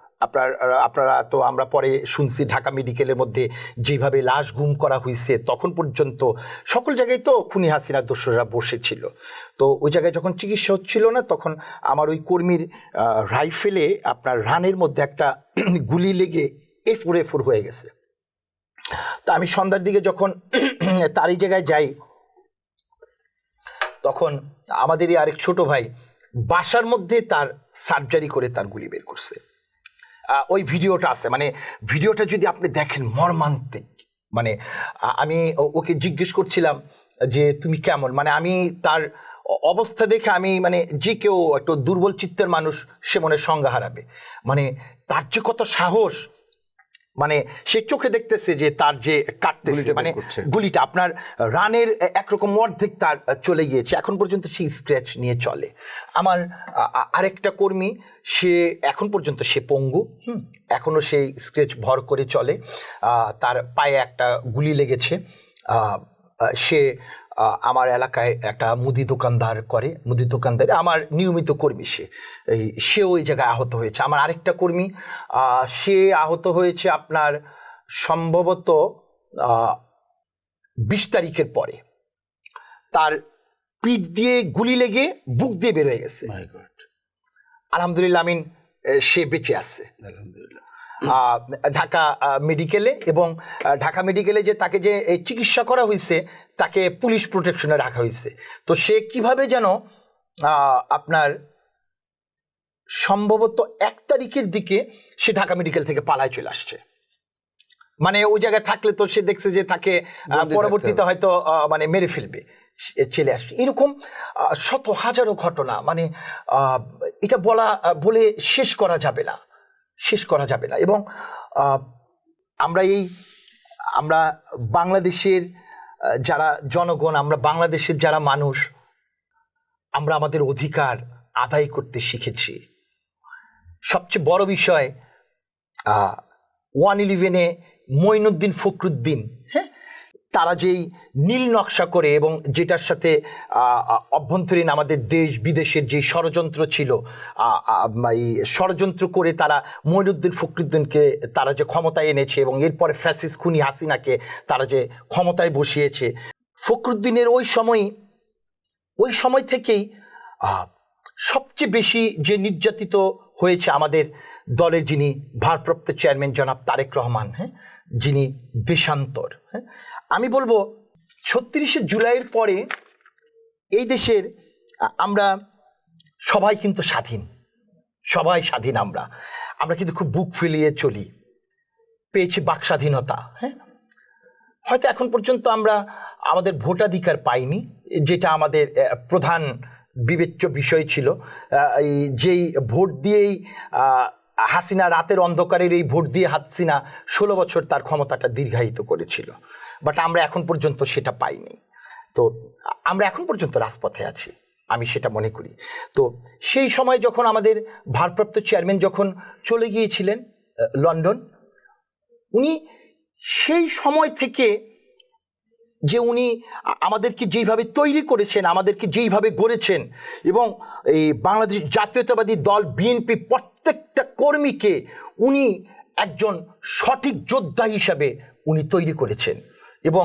আপনারা তো, আমরা পরে শুনছি ঢাকা মেডিকেলের মধ্যে যেভাবে লাশ গুম করা হয়েছে, তখন পর্যন্ত সকল জায়গায় তো খুনি হাসিনার দোসররা বসেছিল। তো ওই জায়গায় যখন চিকিৎসা হচ্ছিল না, তখন আমার ওই কর্মীর রাইফেলে আপনার রানের মধ্যে একটা গুলি লেগে এফোর হয়ে গেছে। তা আমি সন্ধ্যার দিকে যখন তারই জায়গায় যাই, তখন আমাদেরই আরেক ছোট ভাই বাসার মধ্যে তার সার্জারি করে তার গুলি বের করছে। ওই ভিডিওটা আছে, মানে ভিডিওটা যদি আপনি দেখেন মর্মান্তিক। মানে আমি ওকে জিজ্ঞেস করছিলাম যে তুমি কেমন, মানে আমি তার অবস্থা দেখে আমি, মানে যে কেউ একটু দুর্বল চিত্তের মানুষ সে মনে সংজ্ঞা হারাবে। মানে তার যে কত সাহস, মানে সে চোখে দেখতেছে যে তার যে কাটতেছে, মানে গুলিটা আপনার রানের একরকম অর্ধেক তার চলে গিয়েছে, এখন পর্যন্ত সেই স্ক্র্যাচ নিয়ে চলে। আমার আরেকটা কর্মী, সে এখন পর্যন্ত সে পঙ্গু, এখনো সেই স্ক্র্যাচ ভর করে চলে। তার পায়ে একটা গুলি লেগেছে। সে আমার এলাকায় একটা মুদি দোকানদার করে, মুদি দোকানদার আমার নিয়মিত কর্মী, সেও ওই জায়গায় আহত হয়েছে। আমার আরেকটা কর্মী, সে আহত হয়েছে আপনার সম্ভবত 20 তারিখের পরে। তার পিঠ দিয়ে গুলি লেগে বুক দিয়ে বের হয়ে গেছে। আলহামদুলিল্লাহ, আমিন, সে বেঁচে আছে আলহামদুলিল্লাহ ঢাকা মেডিকেলে। এবং ঢাকা মেডিকেলে যে তাকে যে চিকিৎসা করা হয়েছে, তাকে পুলিশ প্রোটেকশনে রাখা হয়েছে। তো সে কিভাবে যেন আপনার সম্ভবত 1 তারিখের দিকে সে ঢাকা মেডিকেল থেকে পালায় চলে আসছে। মানে ওই জায়গায় থাকলে তো সে দেখছে যে তাকে পরবর্তীতে হয়তো মানে মেরে ফেলবে, চলে আসবে। এরকম শত হাজারো ঘটনা, মানে এটা বলে শেষ করা যাবে না, শেষ করা যাবে না। এবং আমরা বাংলাদেশের যারা জনগণ, আমরা বাংলাদেশের যারা মানুষ, আমরা আমাদের অধিকার আদায় করতে শিখেছি। সবচেয়ে বড় বিষয় 111-এ মঈনুদ্দিন ফখরুদ্দিন, হ্যাঁ, তারা যেই নীল নকশা করে এবং যেটার সাথে অভ্যন্তরীণ আমাদের দেশ বিদেশের যে ষড়যন্ত্র ছিল, এই ষড়যন্ত্র করে তারা মঈনুদ্দিন ফখরুদ্দিনকে তারা যে ক্ষমতায় এনেছে এবং এরপরে ফ্যাসিস্ট খুনি হাসিনাকে তারা যে ক্ষমতায় বসিয়েছে, ফখরুদ্দিনের ওই সময় থেকেই সবচেয়ে বেশি যে নির্যাতিত হয়েছে আমাদের দলের যিনি ভারপ্রাপ্ত চেয়ারম্যান জনাব তারেক রহমান, হ্যাঁ, যিনি দেশান্তর। হ্যাঁ, আমি বলবো 36শে জুলাইয়ের পরে এই দেশের আমরা সবাই কিন্তু স্বাধীন, সবাই স্বাধীন। আমরা কিন্তু খুব বুক ফুলিয়ে চলি, পেয়েছি বাক স্বাধীনতা। হ্যাঁ, হয়তো এখন পর্যন্ত আমরা আমাদের ভোটাধিকার পাইনি, যেটা আমাদের প্রধান বিবেচ্য বিষয় ছিল। যেই ভোট দিয়েই হাসিনা, রাতের অন্ধকারের এই ভোট দিয়ে হাসিনা 16 বছর তার ক্ষমতাটা দীর্ঘায়িত করেছিল, বাট আমরা এখন পর্যন্ত সেটা পাইনি। তো আমরা এখন পর্যন্ত রাজপথে আছি, আমি সেটা মনে করি। তো সেই সময় যখন আমাদের ভারপ্রাপ্ত চেয়ারম্যান যখন চলে গিয়েছিলেন লন্ডন, উনি সেই সময় থেকে যে উনি আমাদেরকে যেইভাবে তৈরি করেছেন, আমাদেরকে যেইভাবে গড়েছেন, এবং এই বাংলাদেশ জাতীয়তাবাদী দল বিএনপি প্রত্যেকটা কর্মীকে উনি একজন সঠিক যোদ্ধা হিসাবে উনি তৈরি করেছেন। এবং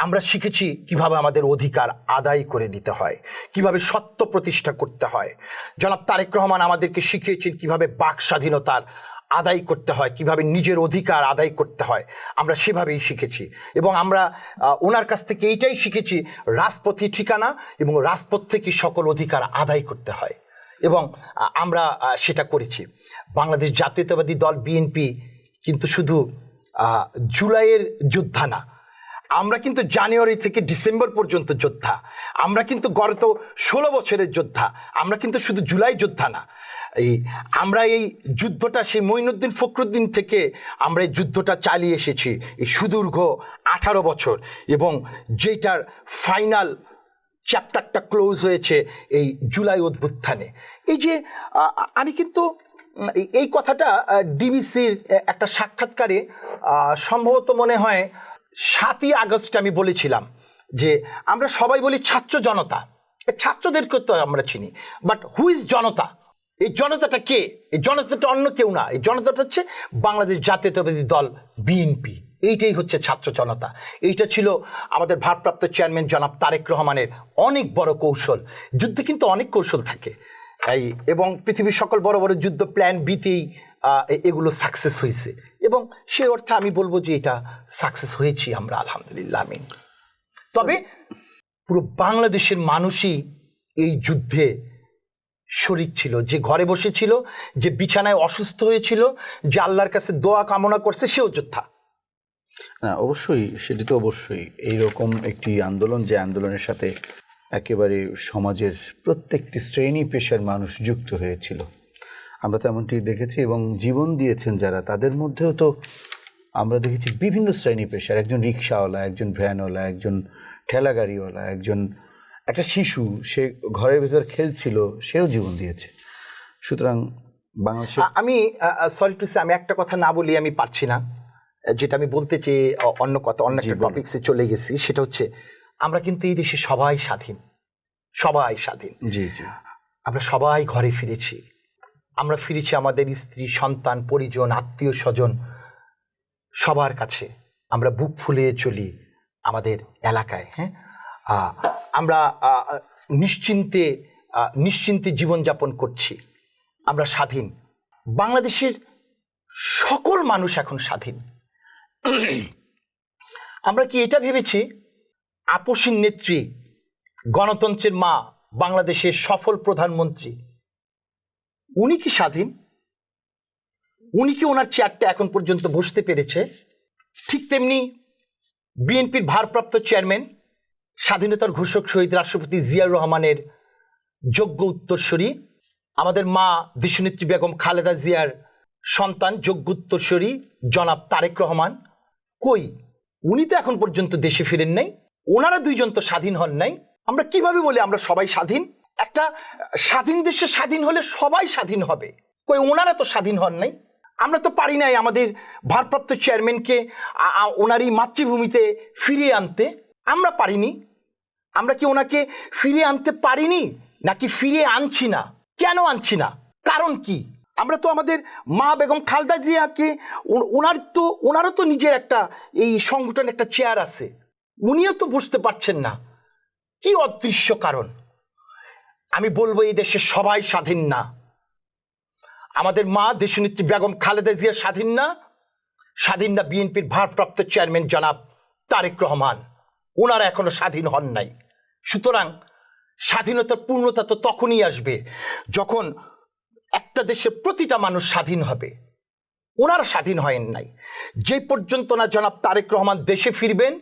আমরা শিখেছি কিভাবে আমাদের অধিকার আদায় করে নিতে হয়, কিভাবে সত্য প্রতিষ্ঠা করতে হয়। জনাব তারেক রহমান আমাদেরকে শিখিয়েছেন কিভাবে বাক স্বাধীনতার আদায় করতে হয়, কিভাবে নিজের অধিকার আদায় করতে হয়, আমরা সেভাবেই শিখেছি। এবং আমরা ওনার কাছ থেকে এইটাই শিখেছি, রাজপথই ঠিকানা এবং রাজপথ থেকে সকল অধিকার আদায় করতে হয়, এবং আমরা সেটা করেছি। বাংলাদেশ জাতীয়তাবাদী দল বিএনপি কিন্তু শুধু জুলাইয়ের যোদ্ধা না, আমরা কিন্তু জানুয়ারি থেকে ডিসেম্বর পর্যন্ত যোদ্ধা। আমরা কিন্তু গত 16 বছরের যোদ্ধা। আমরা কিন্তু শুধু জুলাই যোদ্ধা না, আমরা এই যুদ্ধটা সেই মঈনুদ্দিন ফখরুদ্দিন থেকে আমরা এই যুদ্ধটা চালিয়ে এসেছি এই সুদীর্ঘ 18 বছর, এবং যেটার ফাইনাল চ্যাপ্টারটা ক্লোজ হয়েছে এই জুলাই অভ্যুত্থানে। এই যে আমি কিন্তু এই কথাটা ডিবিসির একটা সাক্ষাৎকারে সম্ভবত মনে হয় 7ই আগস্ট আমি বলেছিলাম যে আমরা সবাই বলি ছাত্র জনতা, ছাত্রদেরকে তো আমরা চিনি, বাট হু ইজ জনতা? এই জনতাটা কে? এই জনতাটা অন্য কেউ না, এই জনতাটা হচ্ছে বাংলাদেশ জাতীয়তাবাদী দল বিএনপি। এইটাই হচ্ছে ছাত্র জনতা। এইটা ছিল আমাদের ভারপ্রাপ্ত চেয়ারম্যান জনাব তারেক রহমানের অনেক বড় কৌশল। যুদ্ধে কিন্তু অনেক কৌশল থাকে, এবং পৃথিবীর সকল বড় বড় যুদ্ধ প্ল্যান বিতেই এগুলো সাকসেস হয়েছে, এবং সে অর্থে আমি বলবো যে এটা সাকসেস হয়েছি আমরা, আলহামদুলিল্লাহ, আমিন। তবে পুরো বাংলাদেশের মানুষই এই যুদ্ধে শরিক ছিল, যে ঘরে বসেছিল, যে বিছানায় অসুস্থ হয়েছিল, যে আল্লাহর কাছে দোয়া কামনা করছে, সেও যোদ্ধা। না, অবশ্যই, সেটি তো অবশ্যই। এইরকম একটি আন্দোলন, যে আন্দোলনের সাথে একেবারে সমাজের প্রত্যেকটি শ্রেণী পেশার মানুষ যুক্ত হয়েছিল, আমরা তেমনটি দেখেছি। এবং জীবন দিয়েছেন যারা, তাদের মধ্যেও তো আমরা দেখেছি বিভিন্ন শ্রেণী পেশার, একজন রিক্সাওয়ালা, একজন ভ্যানওয়ালা, একজন ঠেলাগাড়িওয়ালা, একটা শিশু, সে ঘরের ভেতর খেলছিল, সেও জীবন দিয়েছে। সুতরাং বাংলাদেশে আমি সরি টু সে, আমি একটা কথা না বলি আমি পারছি না, যেটা আমি বলতে চেয়ে অন্য একটা টপিকসে চলে গেছি। সেটা হচ্ছে আমরা কিন্তু এই দেশে সবাই স্বাধীন, সবাই স্বাধীন। জি জি, আমরা সবাই ঘরে ফিরেছি, আমরা ফিরেছি আমাদের স্ত্রী, সন্তান, পরিজন, আত্মীয় স্বজন সবার কাছে। আমরা বুক ফুলিয়ে চলি আমাদের এলাকায়। হ্যাঁ, আমরা নিশ্চিন্তে জীবনযাপন করছি, আমরা স্বাধীন। বাংলাদেশের সকল মানুষ এখন স্বাধীন। আমরা কি এটা ভেবেছি আপসীন নেত্রী, গণতন্ত্রের মা, বাংলাদেশের সফল প্রধানমন্ত্রী, উনি কি স্বাধীন? উনি কি ওনার চেয়ারটা এখন পর্যন্ত বসতে পেরেছে? ঠিক তেমনি বিএনপির ভারপ্রাপ্ত চেয়ারম্যান, স্বাধীনতার ঘোষক শহীদ রাষ্ট্রপতি জিয়াউর রহমানের যোগ্য উত্তরসূরি, আমাদের মা দেশনেত্রী বেগম খালেদা জিয়ার সন্তান যোগ্য উত্তরসূরি জনাব তারেক রহমান কই? উনি তো এখন পর্যন্ত দেশে ফিরেন নাই, ওনারা দুইজন তো স্বাধীন হন নাই। আমরা কিভাবে বলি আমরা সবাই স্বাধীন? একটা স্বাধীন দেশে স্বাধীন হলে সবাই স্বাধীন হবে, কই ওনারা তো স্বাধীন হন নাই। আমরা তো পারি নাই আমাদের ভারপ্রাপ্ত চেয়ারম্যানকে ওনারই মাতৃভূমিতে ফিরিয়ে আনতে, আমরা পারিনি। আমরা কি ওনাকে ফিরিয়ে আনতে পারিনি, নাকি ফিরিয়ে আনছি না? কেন আনছি না, কারণ কি? আমরা তো আমাদের মা বেগম খালেদা জিয়াকে, ওনারও তো নিজের একটা এই সংগঠন একটা চেয়ার আছে, উনিও তো বুঝতে পারছেন না কি অদৃশ্য কারণ। আমি বলবো এই দেশে সবাই স্বাধীন না। আমাদের মা দেশনেত্রী বেগম খালেদা জিয়া স্বাধীন না, স্বাধীন না বিএনপির ভারপ্রাপ্ত চেয়ারম্যান জনাব তারেক রহমান, ওনারা এখনো স্বাধীন হন নাই। সুতরাং স্বাধীনতার পূর্ণতা তো তখনই আসবে যখন একটা দেশের প্রতিটা মানুষ স্বাধীন হবে। ওনারা স্বাধীন হয়েন নাই। যে পর্যন্ত না জনাব তারেক রহমান দেশে ফিরবেন,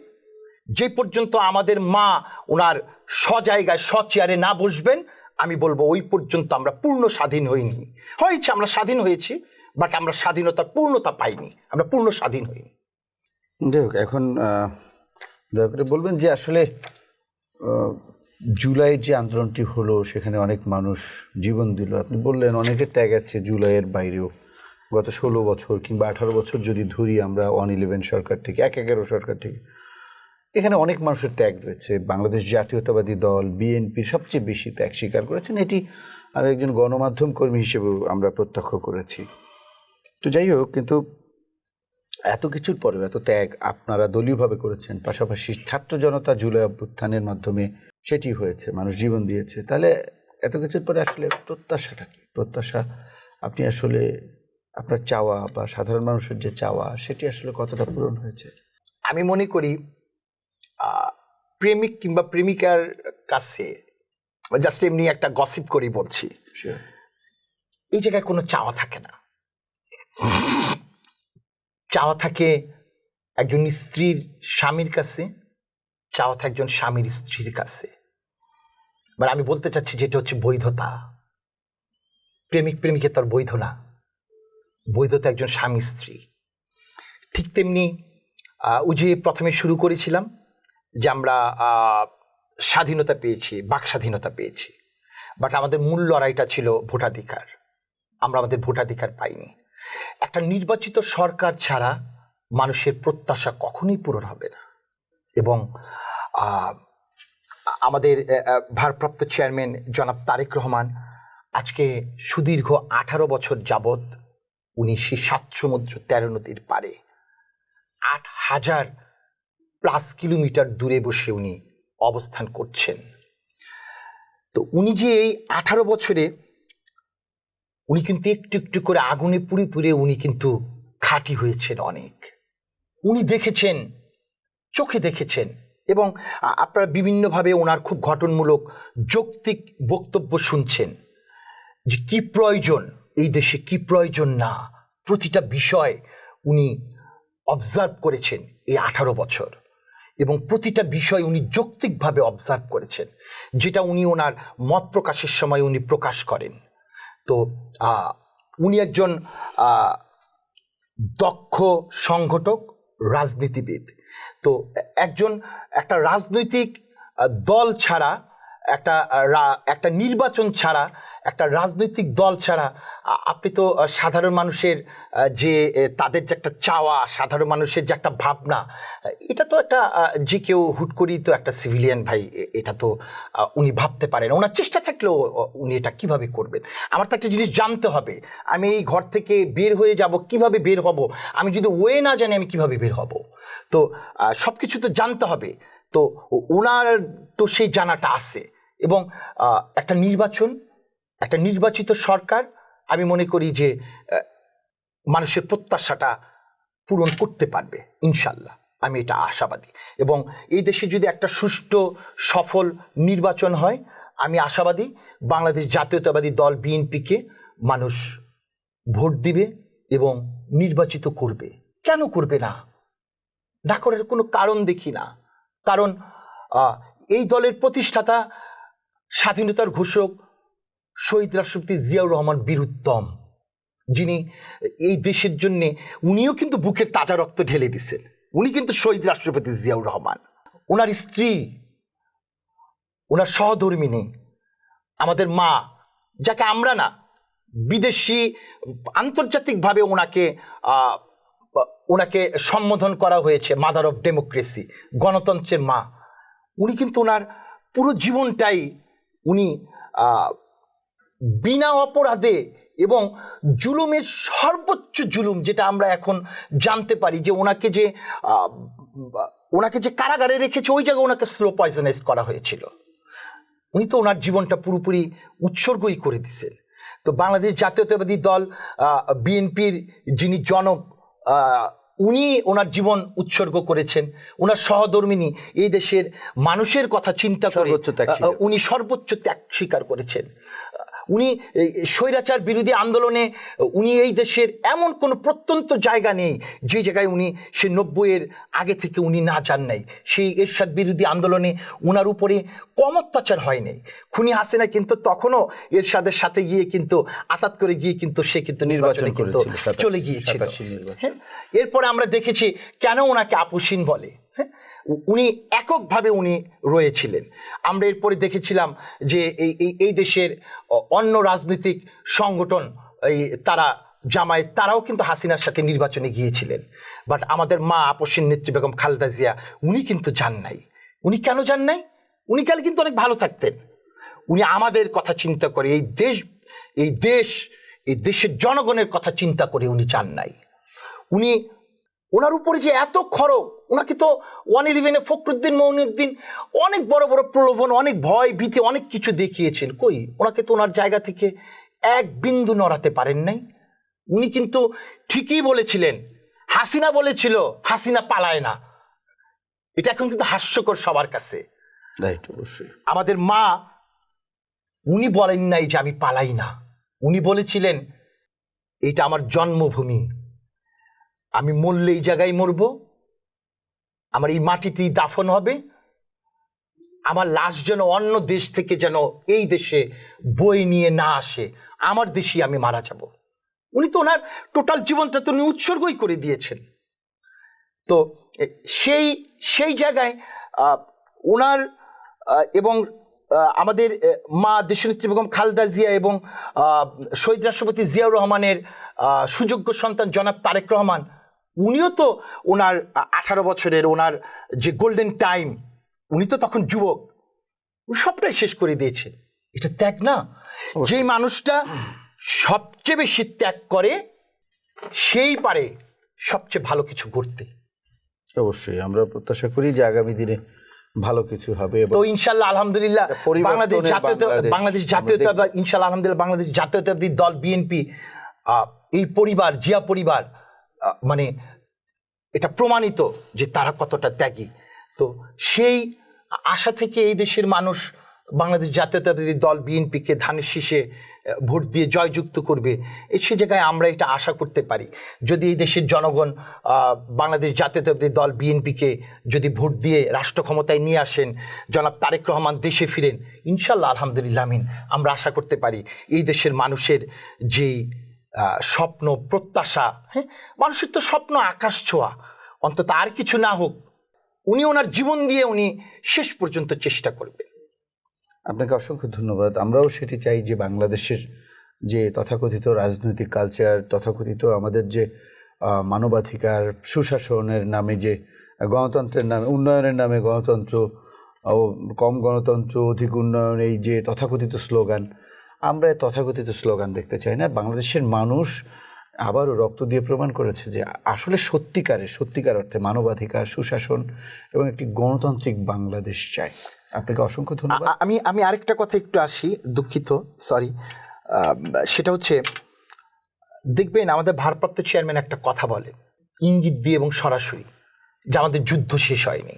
যে পর্যন্ত আমাদের মা ওনার স্বজায়গায় চেয়ারে না বসবেন, আমি বলবো ওই পর্যন্ত আমরা পূর্ণ স্বাধীন হইনি। হয়েছে আমরা স্বাধীন হয়েছি, বাট আমরা স্বাধীনতার পূর্ণতা পাইনি, আমরা পূর্ণ স্বাধীন হইনি। যাই হোক, এখন দয়া করে বলবেন যে আসলে জুলাইয়ের যে আন্দোলনটি হলো সেখানে অনেক মানুষ জীবন দিল, আপনি বললেন অনেকে ত্যাগ আছে জুলাইয়ের বাইরেও। গত 16 বছর কিংবা 18 বছর যদি ধরি আমরা 111 সরকার থেকে 111 সরকার থেকে, এখানে অনেক মানুষের ত্যাগ রয়েছে। বাংলাদেশ জাতীয়তাবাদী দল বিএনপি সবচেয়ে বেশি ত্যাগ স্বীকার করেছেন, এটি আমি একজন গণমাধ্যম কর্মী হিসেবেও আমরা প্রত্যক্ষ করেছি। তো যাই হোক, কিন্তু এত কিছুর পরেও এত ত্যাগ আপনারা দলীয়ভাবে করেছেন, পাশাপাশি ছাত্র জনতা জুলাই অভ্যুত্থানের মাধ্যমে সেটি হয়েছে, মানুষ জীবন দিয়েছে। তাহলে এত কিছুর পরে আসলে প্রত্যাশাটা কি? প্রত্যাশা আপনি আসলে আপনার চাওয়া বা সাধারণ মানুষের যে চাওয়া সেটি আসলে কতটা পূরণ হয়েছে? আমি মনে করি প্রেমিক কিংবা প্রেমিকার কাছে, জাস্ট এমনি একটা গসিপ করি বলছি, এই জায়গায় কোনো চাওয়া থাকে না। চাওয়া থাকে একজন স্ত্রীর স্বামীর কাছে, চাওয়া থাকে একজন স্বামীর স্ত্রীর কাছে। মানে আমি বলতে চাচ্ছি যেটা হচ্ছে বৈধতা। প্রেমিক প্রেমিকের তার বৈধ না, বৈধতা একজন স্বামী স্ত্রী। ঠিক তেমনি ওই যে প্রথমে শুরু করেছিলাম যে আমরা স্বাধীনতা পেয়েছি, বাক স্বাধীনতা পেয়েছি, বাট আমাদের মূল লড়াইটা ছিল ভোটাধিকার। আমরা আমাদের ভোটাধিকার পাইনি। একটা নির্বাচিত সরকার ছাড়া মানুষের প্রত্যাশা কখনোই পূরণ হবে না। এবং আমাদের ভারপ্রাপ্ত চেয়ারম্যান জনাব তারেক রহমান আজকে সুদীর্ঘ 18 বছর যাবৎ উনি সেই 7 সমুদ্র 13 নদীর পারে 8,000+ কিলোমিটার দূরে বসে উনি অবস্থান করছেন। তো উনি যে এই 18 বছরে উনি কিন্তু একটু একটু করে আগুনে পুড়ে পুড়ে উনি কিন্তু খাঁটি হয়েছেন অনেক। উনি দেখেছেন, চোখে দেখেছেন, এবং আপনারা বিভিন্নভাবে ওনার খুব গঠনমূলক যৌক্তিক বক্তব্য শুনছেন যে কি প্রয়োজন এই দেশে, কি প্রয়োজন না, প্রতিটা বিষয় উনি অবজার্ভ করেছেন এই 18 বছর, এবং প্রতিটা বিষয় উনি যৌক্তিকভাবে অবজার্ভ করেছেন, যেটা উনি ওনার মত প্রকাশের সময় উনি প্রকাশ করেন। তো উনি একজন দক্ষ সংগঠক, রাজনীতিবিদ। তো একটা রাজনৈতিক দল ছাড়া, একটা নির্বাচন ছাড়া, একটা রাজনৈতিক দল ছাড়া আপনি তো সাধারণ মানুষের যে তাদের যে একটা চাওয়া, সাধারণ মানুষের যে একটা ভাবনা, এটা তো একটা যে কেউ হুট করেই তো একটা সিভিলিয়ান ভাই, এটা তো উনি ভাবতে পারেন। ওনার চেষ্টা থাকলেও উনি এটা কিভাবে করবেন? আমার তো একটা জিনিস জানতে হবে, আমি এই ঘর থেকে বের হয়ে যাব, কিভাবে বের হব? আমি যদি ওয়ে না জানি আমি কিভাবে বের হব? তো সব কিছু তো জানতে হবে। তো ওনার তো সেই জানাটা আছে, এবং একটা নির্বাচিত সরকার আমি মনে করি যে মানুষের প্রত্যাশাটা পূরণ করতে পারবে ইনশাল্লাহ, আমি এটা আশাবাদী। এবং এই দেশে যদি একটা সুষ্ঠু সফল নির্বাচন হয়, আমি আশাবাদী বাংলাদেশ জাতীয়তাবাদী দল বিএনপিকে মানুষ ভোট দিবে এবং নির্বাচিত করবে। কেন করবে না? না করার কোনো কারণ দেখি না। কারণ এই দলের প্রতিষ্ঠাতা, স্বাধীনতার ঘোষক শহীদ রাষ্ট্রপতি জিয়াউর রহমান বীর উত্তম, যিনি এই দেশের জন্য উনিও কিন্তু বুকের তাজা রক্ত ঢেলে দিচ্ছেন। উনি কিন্তু শহীদ রাষ্ট্রপতি জিয়াউর রহমান। ওনার স্ত্রী, ওনার সহধর্মিণী, আমাদের মা, যাকে আমরা না বিদেশি আন্তর্জাতিকভাবে ওনাকে সম্বোধন করা হয়েছে মাদার অফ ডেমোক্রেসি, গণতন্ত্রের মা। উনি কিন্তু ওনার পুরো জীবনটাই উনি বিনা অপরাধে এবং জুলুমের সর্বোচ্চ জুলুম, যেটা আমরা এখন জানতে পারি যে ওনাকে যে কারাগারে রেখেছে, ওই জায়গায় ওনাকে স্লো পয়জনাইজ করা হয়েছিল। উনি তো ওনার জীবনটা পুরোপুরি উৎসর্গই করে দিচ্ছেন। তো বাংলাদেশ জাতীয়তাবাদী দল বিএনপির যিনি জনক, উনি ওনার জীবন উৎসর্গ করেছেন। ওনার সহধর্মিণী এই দেশের মানুষের কথা চিন্তা করে উনি সর্বোচ্চ ত্যাগ স্বীকার করেছেন। উনি স্বৈরাচার বিরোধী আন্দোলনে উনি এই দেশের এমন কোনো প্রত্যন্ত জায়গা নেই যে জায়গায় উনি সে 90-এর আগে থেকে উনি না যান নাই। সেই এরশাদ বিরোধী আন্দোলনে ওনার উপরে কম অত্যাচার হয় নাই। খুনি হাসিনা কিন্তু তখনও এরশাদের সাথে গিয়ে কিন্তু আতাত করে গিয়ে কিন্তু সে কিন্তু নির্বাচনে কিন্তু চলে গিয়েছিল। এরপরে আমরা দেখেছি কেন ওনাকে আপোষহীন বলে। উনি এককভাবে উনি রয়েছিলেন। আমরা এরপরে দেখেছিলাম যে এই দেশের অন্য রাজনৈতিক সংগঠন, তারা জামায়াত, তারাও কিন্তু হাসিনার সাথে নির্বাচনে গিয়েছিলেন। বাট আমাদের মা আপোষহীন নেত্রী বেগম খালেদা জিয়া উনি কিন্তু যান নাই। উনি কেন যান নাই? উনি কাল কিন্তু অনেক ভালো থাকতেন। উনি আমাদের কথা চিন্তা করে, এই দেশের জনগণের কথা চিন্তা করে উনি যান নাই। ওনার উপরে যে এত খড়গ, ওনাকে তো 111-এ ফখরুদ্দিন মঈনুদ্দিন অনেক বড় বড় প্রলোভন, অনেক ভয় ভীতি, অনেক কিছু দেখিয়েছেন। কই, ওনাকে তো ওনার জায়গা থেকে এক বিন্দু নড়াতে পারেন নাই। উনি কিন্তু ঠিকই বলেছিলেন, হাসিনা বলেছিল হাসিনা পালায় না। এটা এখন কিন্তু হাস্যকর সবার কাছে। আমাদের মা, উনি বলেন নাই যে আমি পালাই না। উনি বলেছিলেন এটা আমার জন্মভূমি, আমি মরলে এই জায়গায় মরব, আমার এই মাটিতেই দাফন হবে, আমার লাশ যেন অন্য দেশ থেকে যেন এই দেশে বই নিয়ে না আসে, আমার দেশেই আমি মারা যাব। উনি তো ওনার টোটাল জীবনটা তো উনি উৎসর্গই করে দিয়েছেন। তো সেই জায়গায় ওনার এবং আমাদের মা দেশনেত্রী বেগম খালেদা জিয়া এবং শহীদ রাষ্ট্রপতি জিয়াউর রহমানের সুযোগ্য সন্তান জনাব তারেক রহমান, উনিও তো ওনার 18 বছরের ওনার যে গোল্ডেন টাইম, উনি তো তখন যুবক, সবটাই শেষ করে দিয়েছেন। এটা ত্যাগ না? যেই মানুষটা সবচেয়ে বেশি ত্যাগ করে সেই পারে সবচেয়ে ভালো কিছু করতে। অবশ্যই আমরা প্রত্যাশা করি যে আগামী দিনে ভালো কিছু হবে। তো ইনশাআল্লাহ আলহামদুলিল্লাহ বাংলাদেশ জাতীয়তাবাদী ইনশাআল্লাহ আলহামদুলিল্লাহ বাংলাদেশ জাতীয়তাবাদী দল বিএনপি, এই পরিবার, জিয়া পরিবার, মানে এটা প্রমাণিত যে তারা কতটা ত্যাগী। তো সেই আশা থেকে এই দেশের মানুষ বাংলাদেশ জাতীয়তাবাদী দল বিএনপিকে ধানের শীষে ভোট দিয়ে জয়যুক্ত করবে, সে জায়গায় আমরা এটা আশা করতে পারি। যদি এই দেশের জনগণ বাংলাদেশ জাতীয়তাবাদী দল বিএনপিকে যদি ভোট দিয়ে রাষ্ট্র ক্ষমতায় নিয়ে আসেন, জনাব তারেক রহমান দেশে ফিরেন, ইনশাআল্লাহ আলহামদুলিল্লাহ আমিন, আমরা আশা করতে পারি এই দেশের মানুষের যেই স্বপ্ন প্রত্যাশা, মানুষের তো স্বপ্ন আকাশ ছোঁয়া, অন্তত আর কিছু না হোক উনি ওনার জীবন দিয়ে উনি শেষ পর্যন্ত চেষ্টা করবেন। আপনাকে অসংখ্য ধন্যবাদ। আমরাও সেটি চাই যে বাংলাদেশের যে তথাকথিত রাজনৈতিক কালচার, তথাকথিত আমাদের যে মানবাধিকার, সুশাসনের নামে যে গণতন্ত্রের নামে, উন্নয়নের নামে গণতন্ত্র, কম গণতন্ত্র অধিক উন্নয়ন, এই যে তথাকথিত স্লোগান, আমরা তথাকথিত স্লোগান দেখতে চাই না। বাংলাদেশের মানুষ আবারও রক্ত দিয়ে প্রমাণ করেছে যে আসলে সত্যিকার অর্থে মানবাধিকার, সুশাসন এবং একটি গণতান্ত্রিক বাংলাদেশ চাই। আপনাকে অসংখ্য ধন্যবাদ। আমি আরেকটা কথা একটু আসি, দুঃখিত, সরি। সেটা হচ্ছে, দেখবেন আমাদের ভারপ্রাপ্ত চেয়ারম্যান একটা কথা বলে ইঙ্গিত দিয়ে এবং সরাসরি, যে আমাদের যুদ্ধ শেষ হয়নি।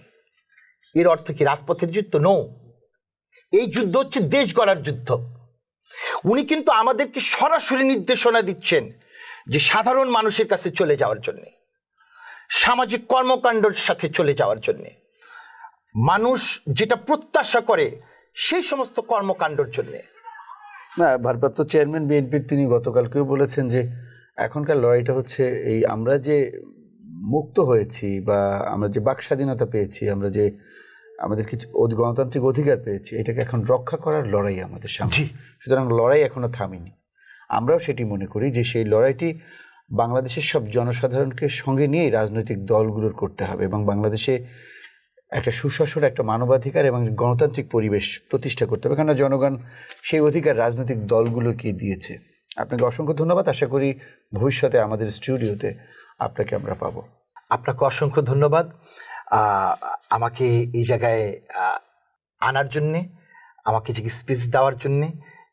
এর অর্থ কি রাজপথের যুদ্ধ? নো, এই যুদ্ধ হচ্ছে দেশ গড়ার যুদ্ধ। উনি কিন্তু আমাদেরকে সরাসরি নির্দেশনা দিচ্ছেন যে সাধারণ মানুষের কাছে চলে যাওয়ার জন্যে, সামাজিক কর্মকাণ্ডের সাথে চলে যাওয়ার জন্যে, মানুষ যেটা প্রত্যাশা করে সেই সমস্ত কর্মকাণ্ডের জন্যে। না, ভারপ্রাপ্ত চেয়ারম্যান বিএনপির তিনি গতকালকেও বলেছেন যে এখনকার লড়াইটা হচ্ছে এই আমরা যে মুক্ত হয়েছি বা আমরা যে বাক স্বাধীনতা পেয়েছি, আমরা যে আমাদের কিছু গণতান্ত্রিক অধিকার পেয়েছি, এটাকে এখন রক্ষা করার লড়াই আমাদের সামনে। জি। সুতরাং লড়াই এখনো থামেনি। আমরাও সেটি মনে করি যে সেই লড়াইটি বাংলাদেশের সব জনসাধারণকে সঙ্গে নিয়েই রাজনৈতিক দলগুলোর করতে হবে এবং বাংলাদেশে একটা সুশাসন, একটা মানবাধিকার এবং গণতান্ত্রিক পরিবেশ প্রতিষ্ঠা করতে হবে। কেননা জনগণ সেই অধিকার রাজনৈতিক দলগুলোকে দিয়েছে। আপনাকে অসংখ্য ধন্যবাদ। আশা করি ভবিষ্যতে আমাদের স্টুডিওতে আপনাকে আমরা পাবো। আপনাকে অসংখ্য ধন্যবাদ আমাকে এই জায়গায় আনার জন্যে, আমাকে যে স্পিচ দেওয়ার জন্যে,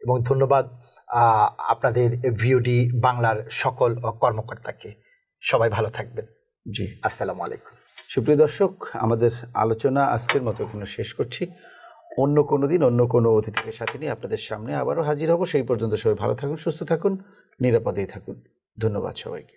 এবং ধন্যবাদ আপনাদের ভিওডি বাংলার সকল কর্মকর্তাকে। সবাই ভালো থাকবেন। জি, আসসালামু আলাইকুম। সুপ্রিয় দর্শক, আমাদের আলোচনা আজকের মতো এখানে শেষ করছি। অন্য কোনো দিন অন্য কোনো অতিথিকে সাথে নিয়ে আপনাদের সামনে আবারও হাজির হব। সেই পর্যন্ত সবাই ভালো থাকুন, সুস্থ থাকুন, নিরাপদেই থাকুন। ধন্যবাদ সবাইকে।